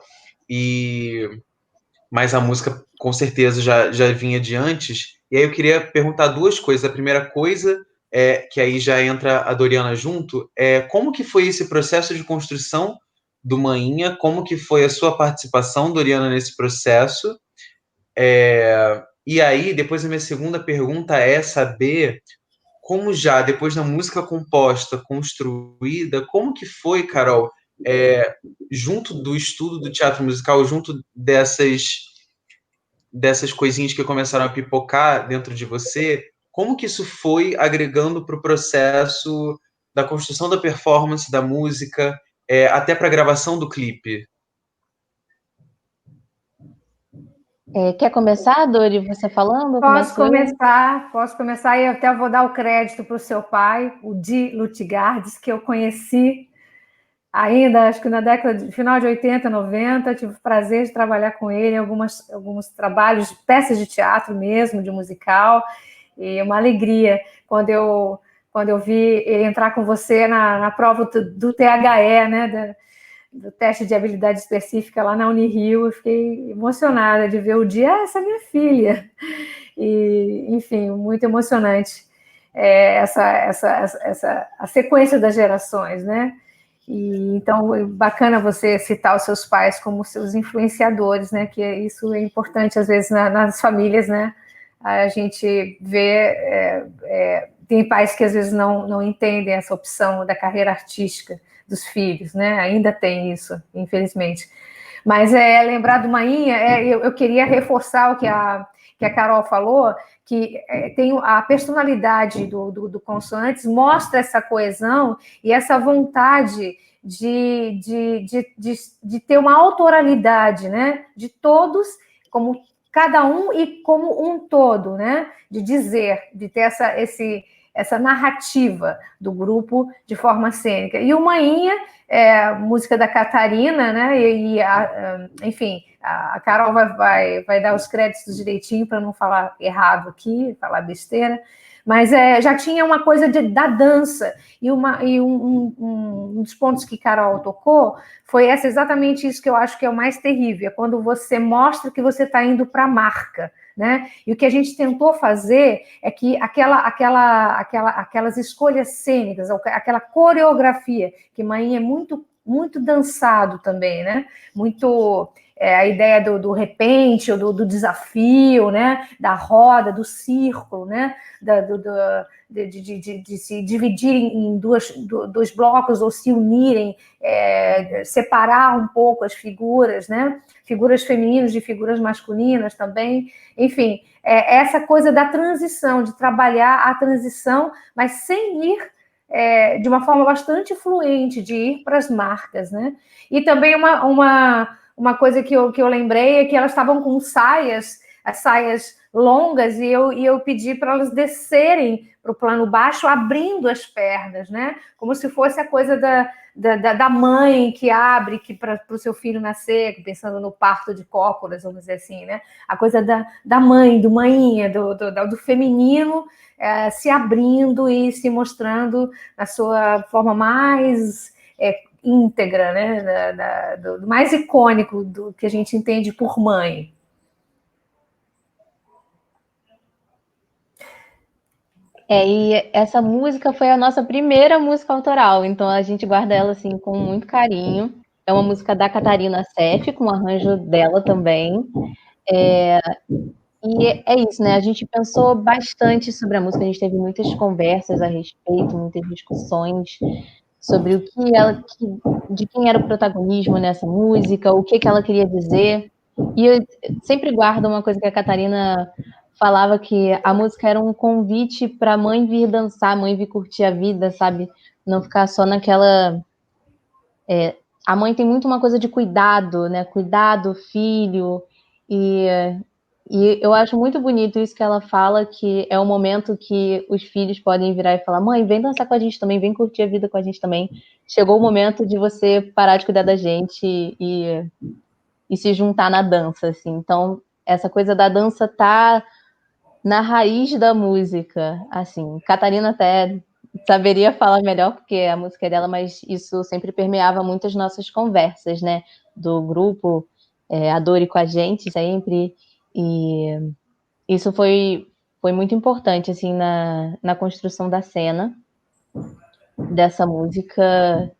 mas a música com certeza já vinha de antes. E aí eu queria perguntar duas coisas. A primeira coisa é que aí já entra a Doriana junto, é como que foi esse processo de construção do Mainha, como que foi a sua participação, Doriana, nesse processo? E aí, depois a minha segunda pergunta é saber como já, depois da música composta, construída, como que foi, Carol, junto do estudo do teatro musical, junto dessas coisinhas que começaram a pipocar dentro de você, como que isso foi agregando para o processo da construção da performance, da música, até para a gravação do clipe? Quer começar, Dori, você falando? Posso Começo eu? começar e eu até vou dar o crédito para o seu pai, o Di Lutgardes, que eu conheci ainda, acho que na década de final de 80, 90, tive o prazer de trabalhar com ele em alguns trabalhos, peças de teatro mesmo, de musical, e uma alegria quando eu vi ele entrar com você na prova do THE, né, do teste de habilidade específica lá na Unirio. Eu fiquei emocionada de ver o dia, essa é minha filha. E, enfim, muito emocionante a sequência das gerações, né? E, então, é bacana você citar os seus pais como seus influenciadores, né? Que isso é importante, às vezes, nas famílias, né? A gente vê, tem pais que às vezes não entendem essa opção da carreira artística dos filhos, né? Ainda tem isso, infelizmente. Mas lembrar do Mainha, eu queria reforçar o que a Carol falou, que tem a personalidade do Consoantes, mostra essa coesão e essa vontade de ter uma autoralidade, né? De todos, como cada um e como um todo, né? De dizer, de ter essa narrativa do grupo de forma cênica. E o Mainha, música da Catarina, né? Enfim, a Carol vai dar os créditos direitinho para não falar errado aqui, falar besteira, mas já tinha uma coisa da dança, e um dos pontos que Carol tocou foi exatamente isso que eu acho que é o mais terrível, é quando você mostra que você está indo para a marca, né? E o que a gente tentou fazer é que aquelas escolhas cênicas, aquela coreografia, que Mainha é muito, muito dançado também, né? Muito a ideia do repente, ou do desafio, né? Da roda, do círculo, né? De se dividirem em dois blocos ou se unirem, separar um pouco as figuras, né? Figuras femininas de figuras masculinas também. Enfim, essa coisa da transição, de trabalhar a transição, mas sem ir de uma forma bastante fluente, de ir para as marcas, né? E também uma coisa que eu lembrei é que elas estavam com as saias longas, e eu pedi para elas descerem para o plano baixo, abrindo as pernas, né? Como se fosse a coisa da mãe que abre para o seu filho nascer, pensando no parto de cócoras, vamos dizer assim, né? A coisa da mãe, do mainha, do feminino se abrindo e se mostrando na sua forma mais íntegra, né? Do mais icônico do que a gente entende por mãe. E essa música foi a nossa primeira música autoral, então a gente guarda ela assim com muito carinho. É uma música da Catarina Seff, com o arranjo dela também. E é isso, né? A gente pensou bastante sobre a música, a gente teve muitas conversas a respeito, muitas discussões sobre de quem era o protagonismo nessa música, o que ela queria dizer. E eu sempre guardo uma coisa que a Catarina falava, que a música era um convite para a mãe vir dançar, a mãe vir curtir a vida, sabe? Não ficar só naquela... A mãe tem muito uma coisa de cuidado, né? Cuidado, filho, e eu acho muito bonito isso que ela fala, que é o momento que os filhos podem virar e falar: mãe, vem dançar com a gente também, vem curtir a vida com a gente também. Chegou o momento de você parar de cuidar da gente e se juntar na dança, assim. Então, essa coisa da dança tá na raiz da música, assim. Catarina até saberia falar melhor, porque a música é dela, mas isso sempre permeava muito as nossas conversas, né? Do grupo. a Dori com a gente sempre, e isso foi muito importante, assim, na construção da cena dessa música,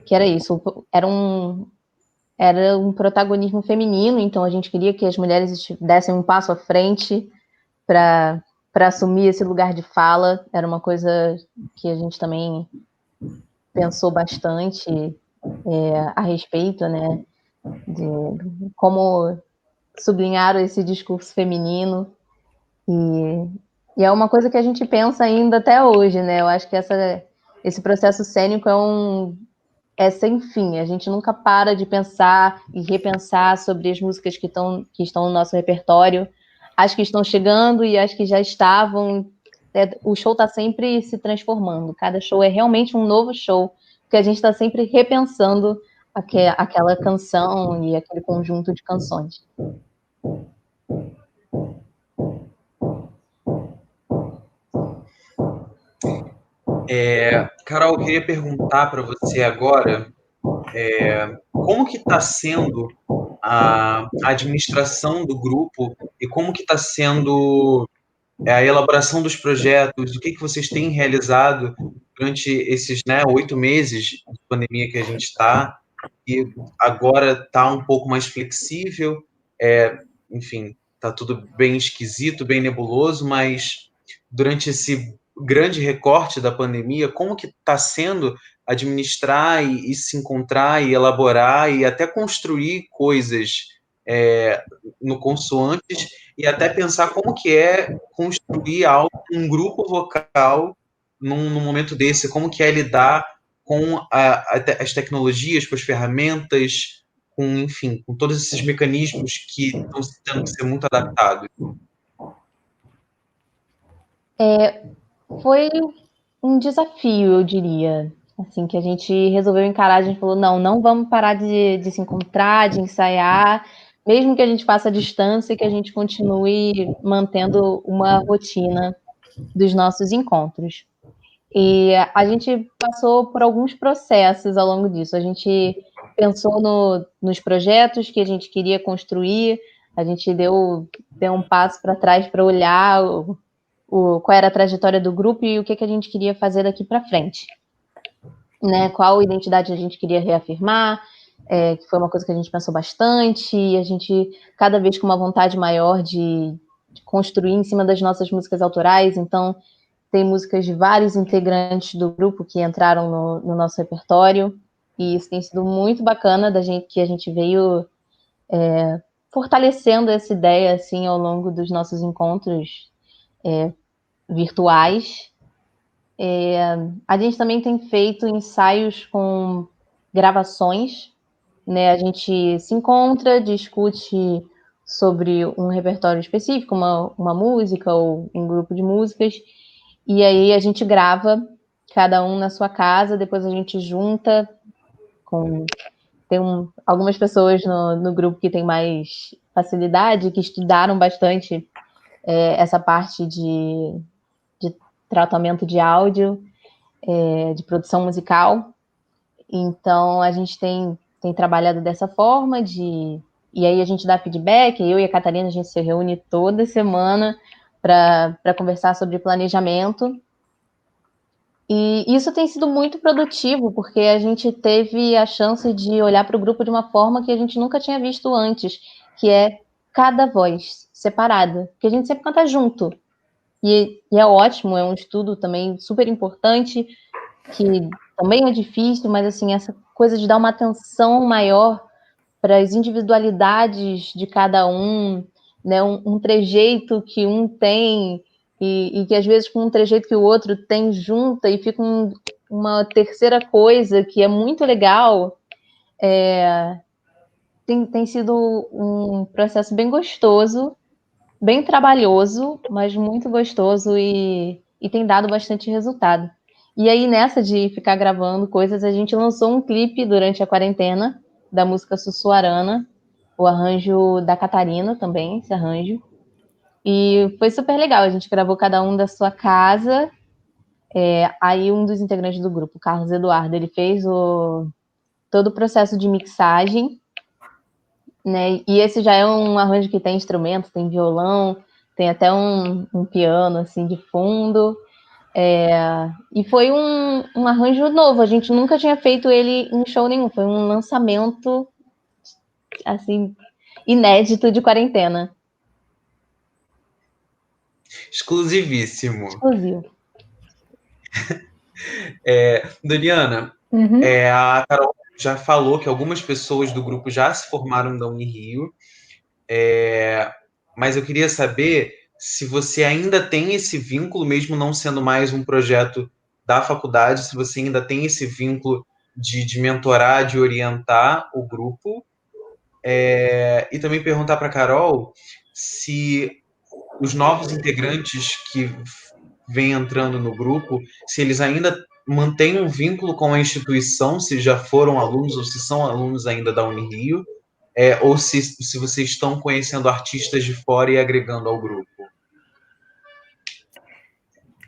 que era isso, era um protagonismo feminino, então a gente queria que as mulheres dessem um passo à frente para assumir esse lugar de fala, era uma coisa que a gente também pensou bastante a respeito, né, de como sublinhar esse discurso feminino, e é uma coisa que a gente pensa ainda até hoje, né, eu acho que esse processo cênico sem fim, a gente nunca para de pensar e repensar sobre as músicas que estão no nosso repertório, as que estão chegando e as que já estavam. O show está sempre se transformando, cada show é realmente um novo show, porque a gente está sempre repensando aquela canção e aquele conjunto de canções. Carol, eu queria perguntar para você agora como que está sendo a administração do grupo e como que está sendo a elaboração dos projetos, o que vocês têm realizado durante esses 8 meses de pandemia que a gente está, e agora está um pouco mais flexível, enfim, está tudo bem esquisito, bem nebuloso, mas durante esse grande recorte da pandemia, como que está sendo administrar e se encontrar e elaborar e até construir coisas no Consoantes e até pensar como que é construir um grupo vocal num momento desse, como que é lidar com as tecnologias, com as ferramentas, enfim, com todos esses mecanismos que estão tendo que ser muito adaptados. Foi um desafio, eu diria, assim, que a gente resolveu encarar. A gente falou, não vamos parar de se encontrar, de ensaiar, mesmo que a gente faça a distância, que a gente continue mantendo uma rotina dos nossos encontros. E a gente passou por alguns processos ao longo disso. A gente pensou nos projetos que a gente queria construir, a gente deu um passo para trás para olhar qual era a trajetória do grupo e o que a gente queria fazer daqui para frente. Né? Qual identidade a gente queria reafirmar, que foi uma coisa que a gente pensou bastante, e a gente, cada vez com uma vontade maior de construir em cima das nossas músicas autorais. Então, tem músicas de vários integrantes do grupo que entraram no nosso repertório, e isso tem sido muito bacana que a gente veio fortalecendo essa ideia assim ao longo dos nossos encontros virtuais. A gente também tem feito ensaios com gravações, né? A gente se encontra, discute sobre um repertório específico, uma música ou um grupo de músicas, e aí a gente grava, cada um na sua casa, depois a gente junta tem algumas pessoas no grupo que tem mais facilidade, que estudaram bastante essa parte de tratamento de áudio, de produção musical. Então, a gente tem trabalhado dessa forma, e aí a gente dá feedback, eu e a Catarina, a gente se reúne toda semana para conversar sobre planejamento. E isso tem sido muito produtivo, porque a gente teve a chance de olhar para o grupo de uma forma que a gente nunca tinha visto antes, que é cada voz separada, porque a gente sempre canta junto. E é ótimo, é um estudo também super importante, que também é difícil, mas assim, essa coisa de dar uma atenção maior para as individualidades de cada um, né? Um trejeito que um tem e que às vezes com um trejeito que o outro tem junta e fica uma terceira coisa que é muito legal. Tem sido um processo bem gostoso, bem trabalhoso, mas muito gostoso e tem dado bastante resultado. E aí, nessa de ficar gravando coisas, a gente lançou um clipe durante a quarentena da música Sussuarana, o arranjo da Catarina também, esse arranjo. E foi super legal, a gente gravou cada um da sua casa. Aí um dos integrantes do grupo, Carlos Eduardo, ele fez todo o processo de mixagem. né? E esse já é um arranjo que tem instrumento, tem violão, tem até um piano, assim, de fundo. E foi um arranjo novo, a gente nunca tinha feito ele em show nenhum, foi um lançamento, assim, inédito de quarentena. Exclusivíssimo. Exclusivo. Doriana, Uhum. a Carol já falou que algumas pessoas do grupo já se formaram da Unirio, mas eu queria saber se você ainda tem esse vínculo, mesmo não sendo mais um projeto da faculdade, se você ainda tem esse vínculo de mentorar, de orientar o grupo, e também perguntar para a Carol se os novos integrantes que vêm entrando no grupo, se eles ainda mantêm um vínculo com a instituição, se já foram alunos ou se são alunos ainda da Unirio, ou se vocês estão conhecendo artistas de fora e agregando ao grupo.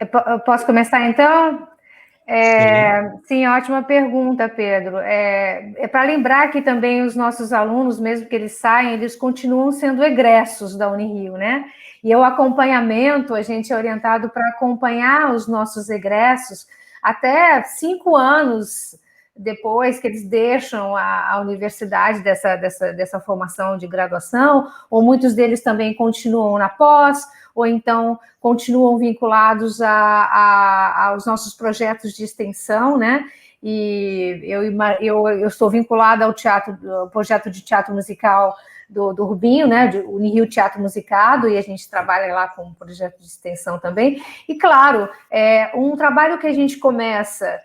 Eu posso começar então? Sim, ótima pergunta, Pedro. Para lembrar que também os nossos alunos, mesmo que eles saiam, eles continuam sendo egressos da Unirio, né? E o acompanhamento, a gente é orientado para acompanhar os nossos egressos até 5 anos depois que eles deixam a universidade dessa formação de graduação, ou muitos deles também continuam na pós, ou então continuam vinculados aos nossos projetos de extensão, né? E eu estou vinculada ao projeto de teatro musical do Rubinho, né? O Unirio Teatro Musicado, e a gente trabalha lá com um projeto de extensão também. E, claro, um trabalho que a gente começa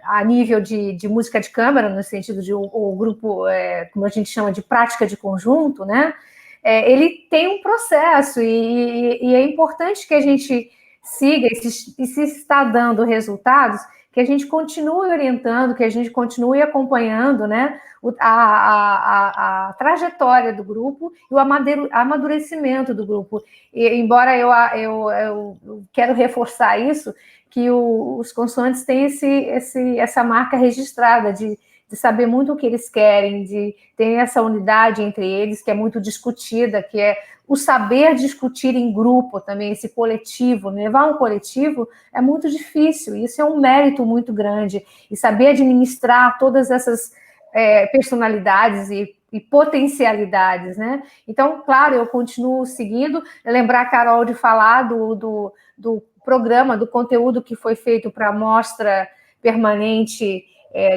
a nível de música de câmara, no sentido de o grupo, como a gente chama, de prática de conjunto, né? Ele tem um processo e é importante que a gente siga e se está dando resultados, que a gente continue orientando, que a gente continue acompanhando, né, a trajetória do grupo e o amadurecimento do grupo. E, embora eu quero reforçar isso, que os consoantes têm essa marca registrada de saber muito o que eles querem, de ter essa unidade entre eles, que é muito discutida, que é o saber discutir em grupo também, esse coletivo. Levar um coletivo é muito difícil, isso é um mérito muito grande, e saber administrar todas essas personalidades e potencialidades, né? Então, claro, eu continuo seguindo, lembrar a Carol de falar do programa, do conteúdo que foi feito para a mostra permanente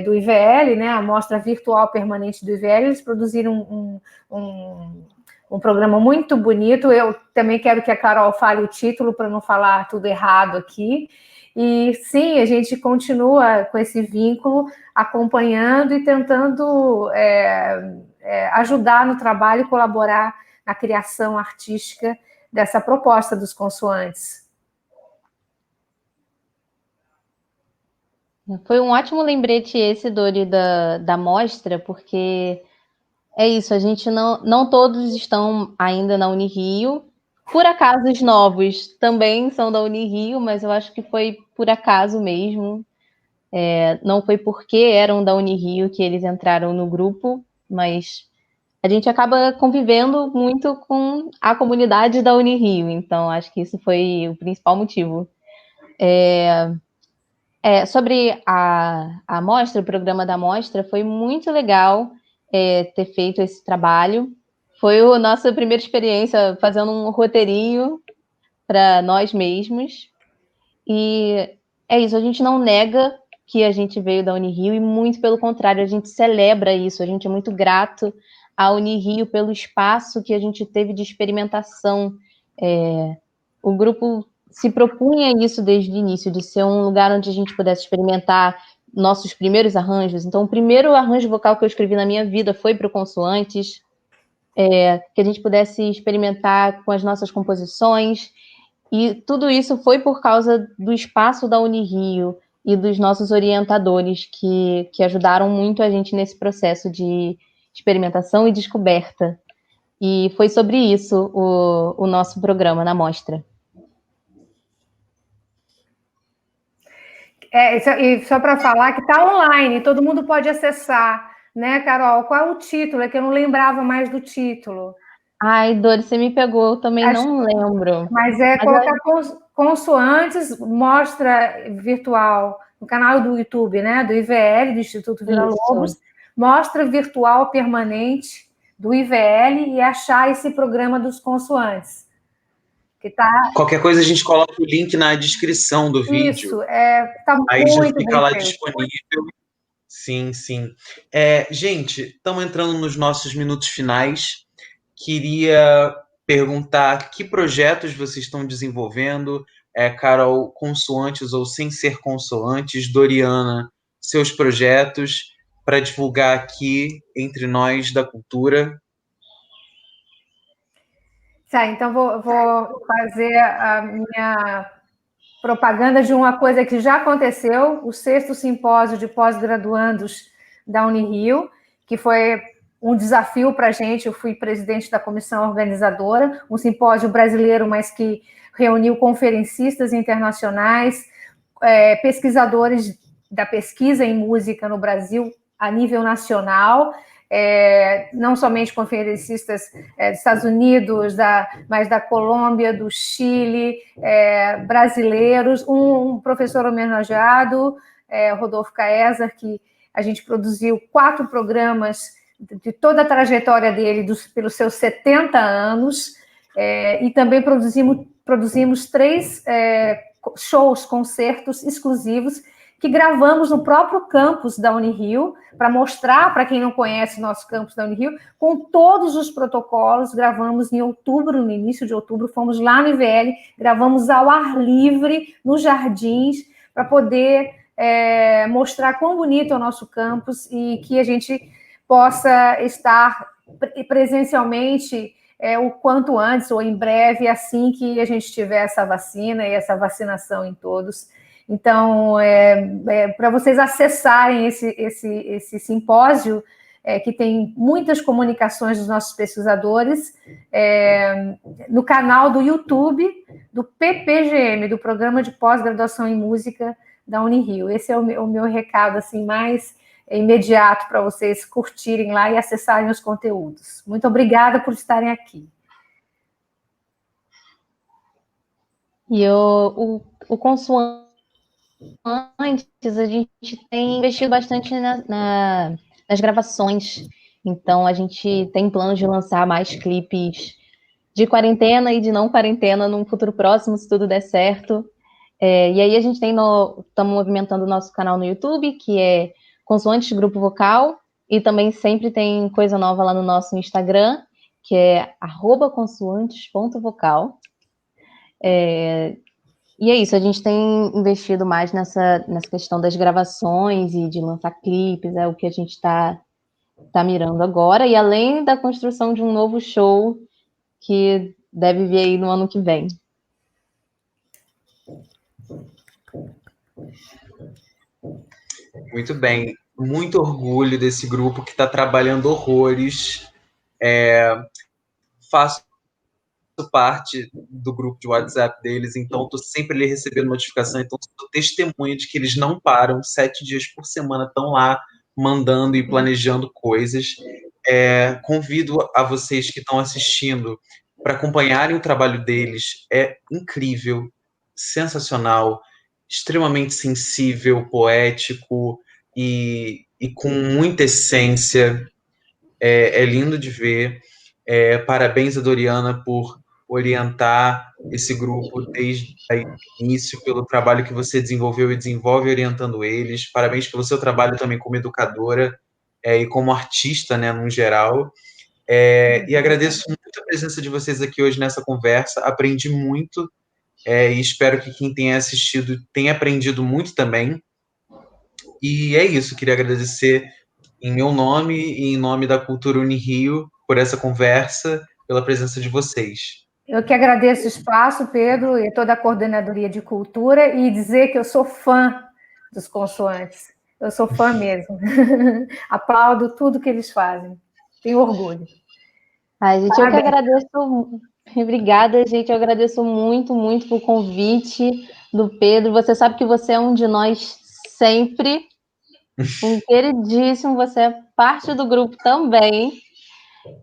do IVL, né, a mostra virtual permanente do IVL. Eles produziram um programa muito bonito. Eu também quero que a Carol fale o título para não falar tudo errado aqui. E sim, a gente continua com esse vínculo, acompanhando e tentando ajudar no trabalho e colaborar na criação artística dessa proposta dos consoantes. Foi um ótimo lembrete esse, Dori, da mostra, porque é isso, a gente não todos estão ainda na Unirio. Por acaso, os novos também são da Unirio, mas eu acho que foi por acaso mesmo. Não foi porque eram da Unirio que eles entraram no grupo, mas a gente acaba convivendo muito com a comunidade da Unirio, então acho que isso foi o principal motivo. Sobre a mostra, o programa da mostra, foi muito legal ter feito esse trabalho. Foi a nossa primeira experiência fazendo um roteirinho para nós mesmos. E é isso, a gente não nega que a gente veio da Unirio, e muito pelo contrário, a gente celebra isso, a gente é muito grato à Unirio pelo espaço que a gente teve de experimentação. O grupo se propunha isso desde o início, de ser um lugar onde a gente pudesse experimentar nossos primeiros arranjos. Então, o primeiro arranjo vocal que eu escrevi na minha vida foi para o Consoantes, que a gente pudesse experimentar com as nossas composições, e tudo isso foi por causa do espaço da Unirio e dos nossos orientadores, que ajudaram muito a gente nesse processo de experimentação e descoberta. E foi sobre isso o nosso programa na mostra. E só para falar que está online, todo mundo pode acessar né, Carol? Qual é o título? É que eu não lembrava mais do título. Ai, Dori, você me pegou, eu também não lembro. Mas é colocar consoantes, mostra virtual, no canal do YouTube, né, do IVL, do Instituto Villa-Lobos, mostra virtual permanente do IVL e achar esse programa dos consoantes. Que tá... Qualquer coisa a gente coloca o link na descrição do vídeo. Isso, tá aí já muito fica lá feito. disponível. Sim, sim. Gente, estamos entrando nos nossos minutos finais. Queria perguntar que projetos vocês estão desenvolvendo, Carol, consoantes ou sem ser consoantes, Doriana, seus projetos para divulgar aqui entre nós da cultura. Tá, então vou fazer a minha propaganda de uma coisa que já aconteceu, o 6º simpósio de pós-graduandos da Unirio, que foi um desafio para a gente. Eu fui presidente da comissão organizadora, um simpósio brasileiro, mas que reuniu conferencistas internacionais, pesquisadores da pesquisa em música no Brasil a nível nacional, não somente conferencistas dos Estados Unidos, mas da Colômbia, do Chile, brasileiros, um professor homenageado, Rodolfo Caesar, que a gente produziu 4 programas de toda a trajetória dele, pelos seus 70 anos, e também produzimos 3 shows, concertos exclusivos, que gravamos no próprio campus da Unirio, para mostrar para quem não conhece o nosso campus da Unirio, com todos os protocolos. Gravamos em outubro, no início de outubro, fomos lá no IVL, gravamos ao ar livre, nos jardins, para poder mostrar quão bonito é o nosso campus e que a gente possa estar presencialmente o quanto antes, ou em breve, assim que a gente tiver essa vacina e essa vacinação em todos. Então, para vocês acessarem esse simpósio, que tem muitas comunicações dos nossos pesquisadores, no canal do YouTube do PPGM, do Programa de Pós-Graduação em Música da Unirio. Esse é o meu recado assim, mais imediato para vocês curtirem lá e acessarem os conteúdos. Muito obrigada por estarem aqui. E o consoante, antes a gente tem investido bastante nas gravações, então a gente tem planos de lançar mais clipes de quarentena e de não quarentena num futuro próximo, se tudo der certo. E aí a gente estamos movimentando o nosso canal no YouTube, que é Consoantes Grupo Vocal, e também sempre tem coisa nova lá no nosso Instagram, que é @consoantes.vocal. E é isso, a gente tem investido mais nessa questão das gravações e de lançar clipes, é o que a gente está mirando agora, e além da construção de um novo show que deve vir aí no ano que vem. Muito bem, muito orgulho desse grupo que está trabalhando horrores. Faço parte do grupo de WhatsApp deles, então estou sempre ali recebendo notificação, então sou testemunha de que eles não param, 7 dias por semana estão lá mandando e planejando coisas. Convido a vocês que estão assistindo para acompanharem o trabalho deles. É incrível, sensacional, extremamente sensível, poético e com muita essência. É lindo de ver. Parabéns a Doriana por orientar esse grupo desde o início, pelo trabalho que você desenvolveu e desenvolve orientando eles. Parabéns pelo seu trabalho também como educadora e como artista, né, no geral. E agradeço muito a presença de vocês aqui hoje nessa conversa. Aprendi muito e espero que quem tenha assistido tenha aprendido muito também. E é isso, queria agradecer em meu nome e em nome da Cultura Unirio por essa conversa, pela presença de vocês. Eu que agradeço o espaço, Pedro, e toda a Coordenadoria de Cultura, e dizer que eu sou fã dos consoantes. Eu sou fã mesmo. Aplaudo tudo que eles fazem. Tenho orgulho. Ai, gente, eu que agradeço. Obrigada, gente. Eu agradeço muito, muito por convite do Pedro. Você sabe que você é um de nós sempre. Um queridíssimo, você é parte do grupo também.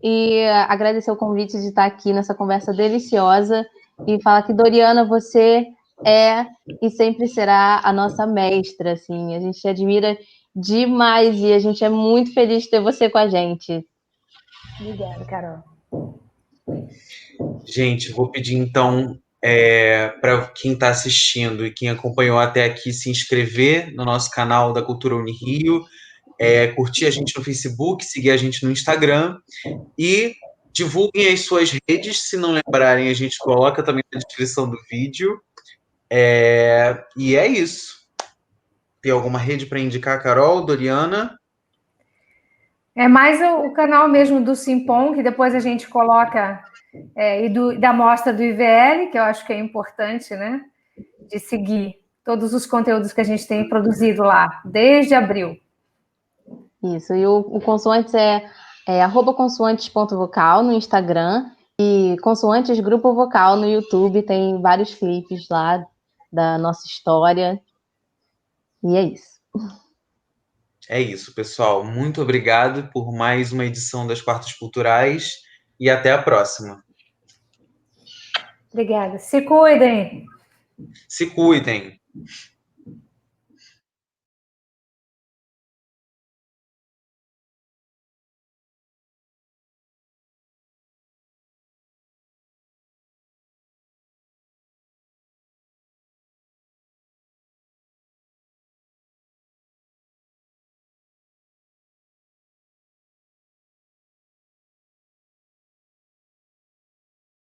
E agradecer o convite de estar aqui nessa conversa deliciosa e falar que, Doriana, você é e sempre será a nossa mestra, assim. A gente te admira demais e a gente é muito feliz de ter você com a gente. Obrigada, Carol. Gente, vou pedir então para quem está assistindo e quem acompanhou até aqui se inscrever no nosso canal da Cultura Unirio, curtir a gente no Facebook, seguir a gente no Instagram e divulguem as suas redes. Se não lembrarem, a gente coloca também na descrição do vídeo. E é isso. Tem alguma rede para indicar, Carol, Doriana? É mais o canal mesmo do Simpom, que depois a gente coloca, e da mostra do IVL, que eu acho que é importante, né? De seguir todos os conteúdos que a gente tem produzido lá, desde abril. Isso, e o Consoantes é @consoantes.vocal no Instagram e Consoantes Grupo Vocal no YouTube, tem vários clipes lá da nossa história. E é isso. É isso, pessoal. Muito obrigado por mais uma edição das Quartas Culturais e até a próxima. Obrigada. Se cuidem. Se cuidem.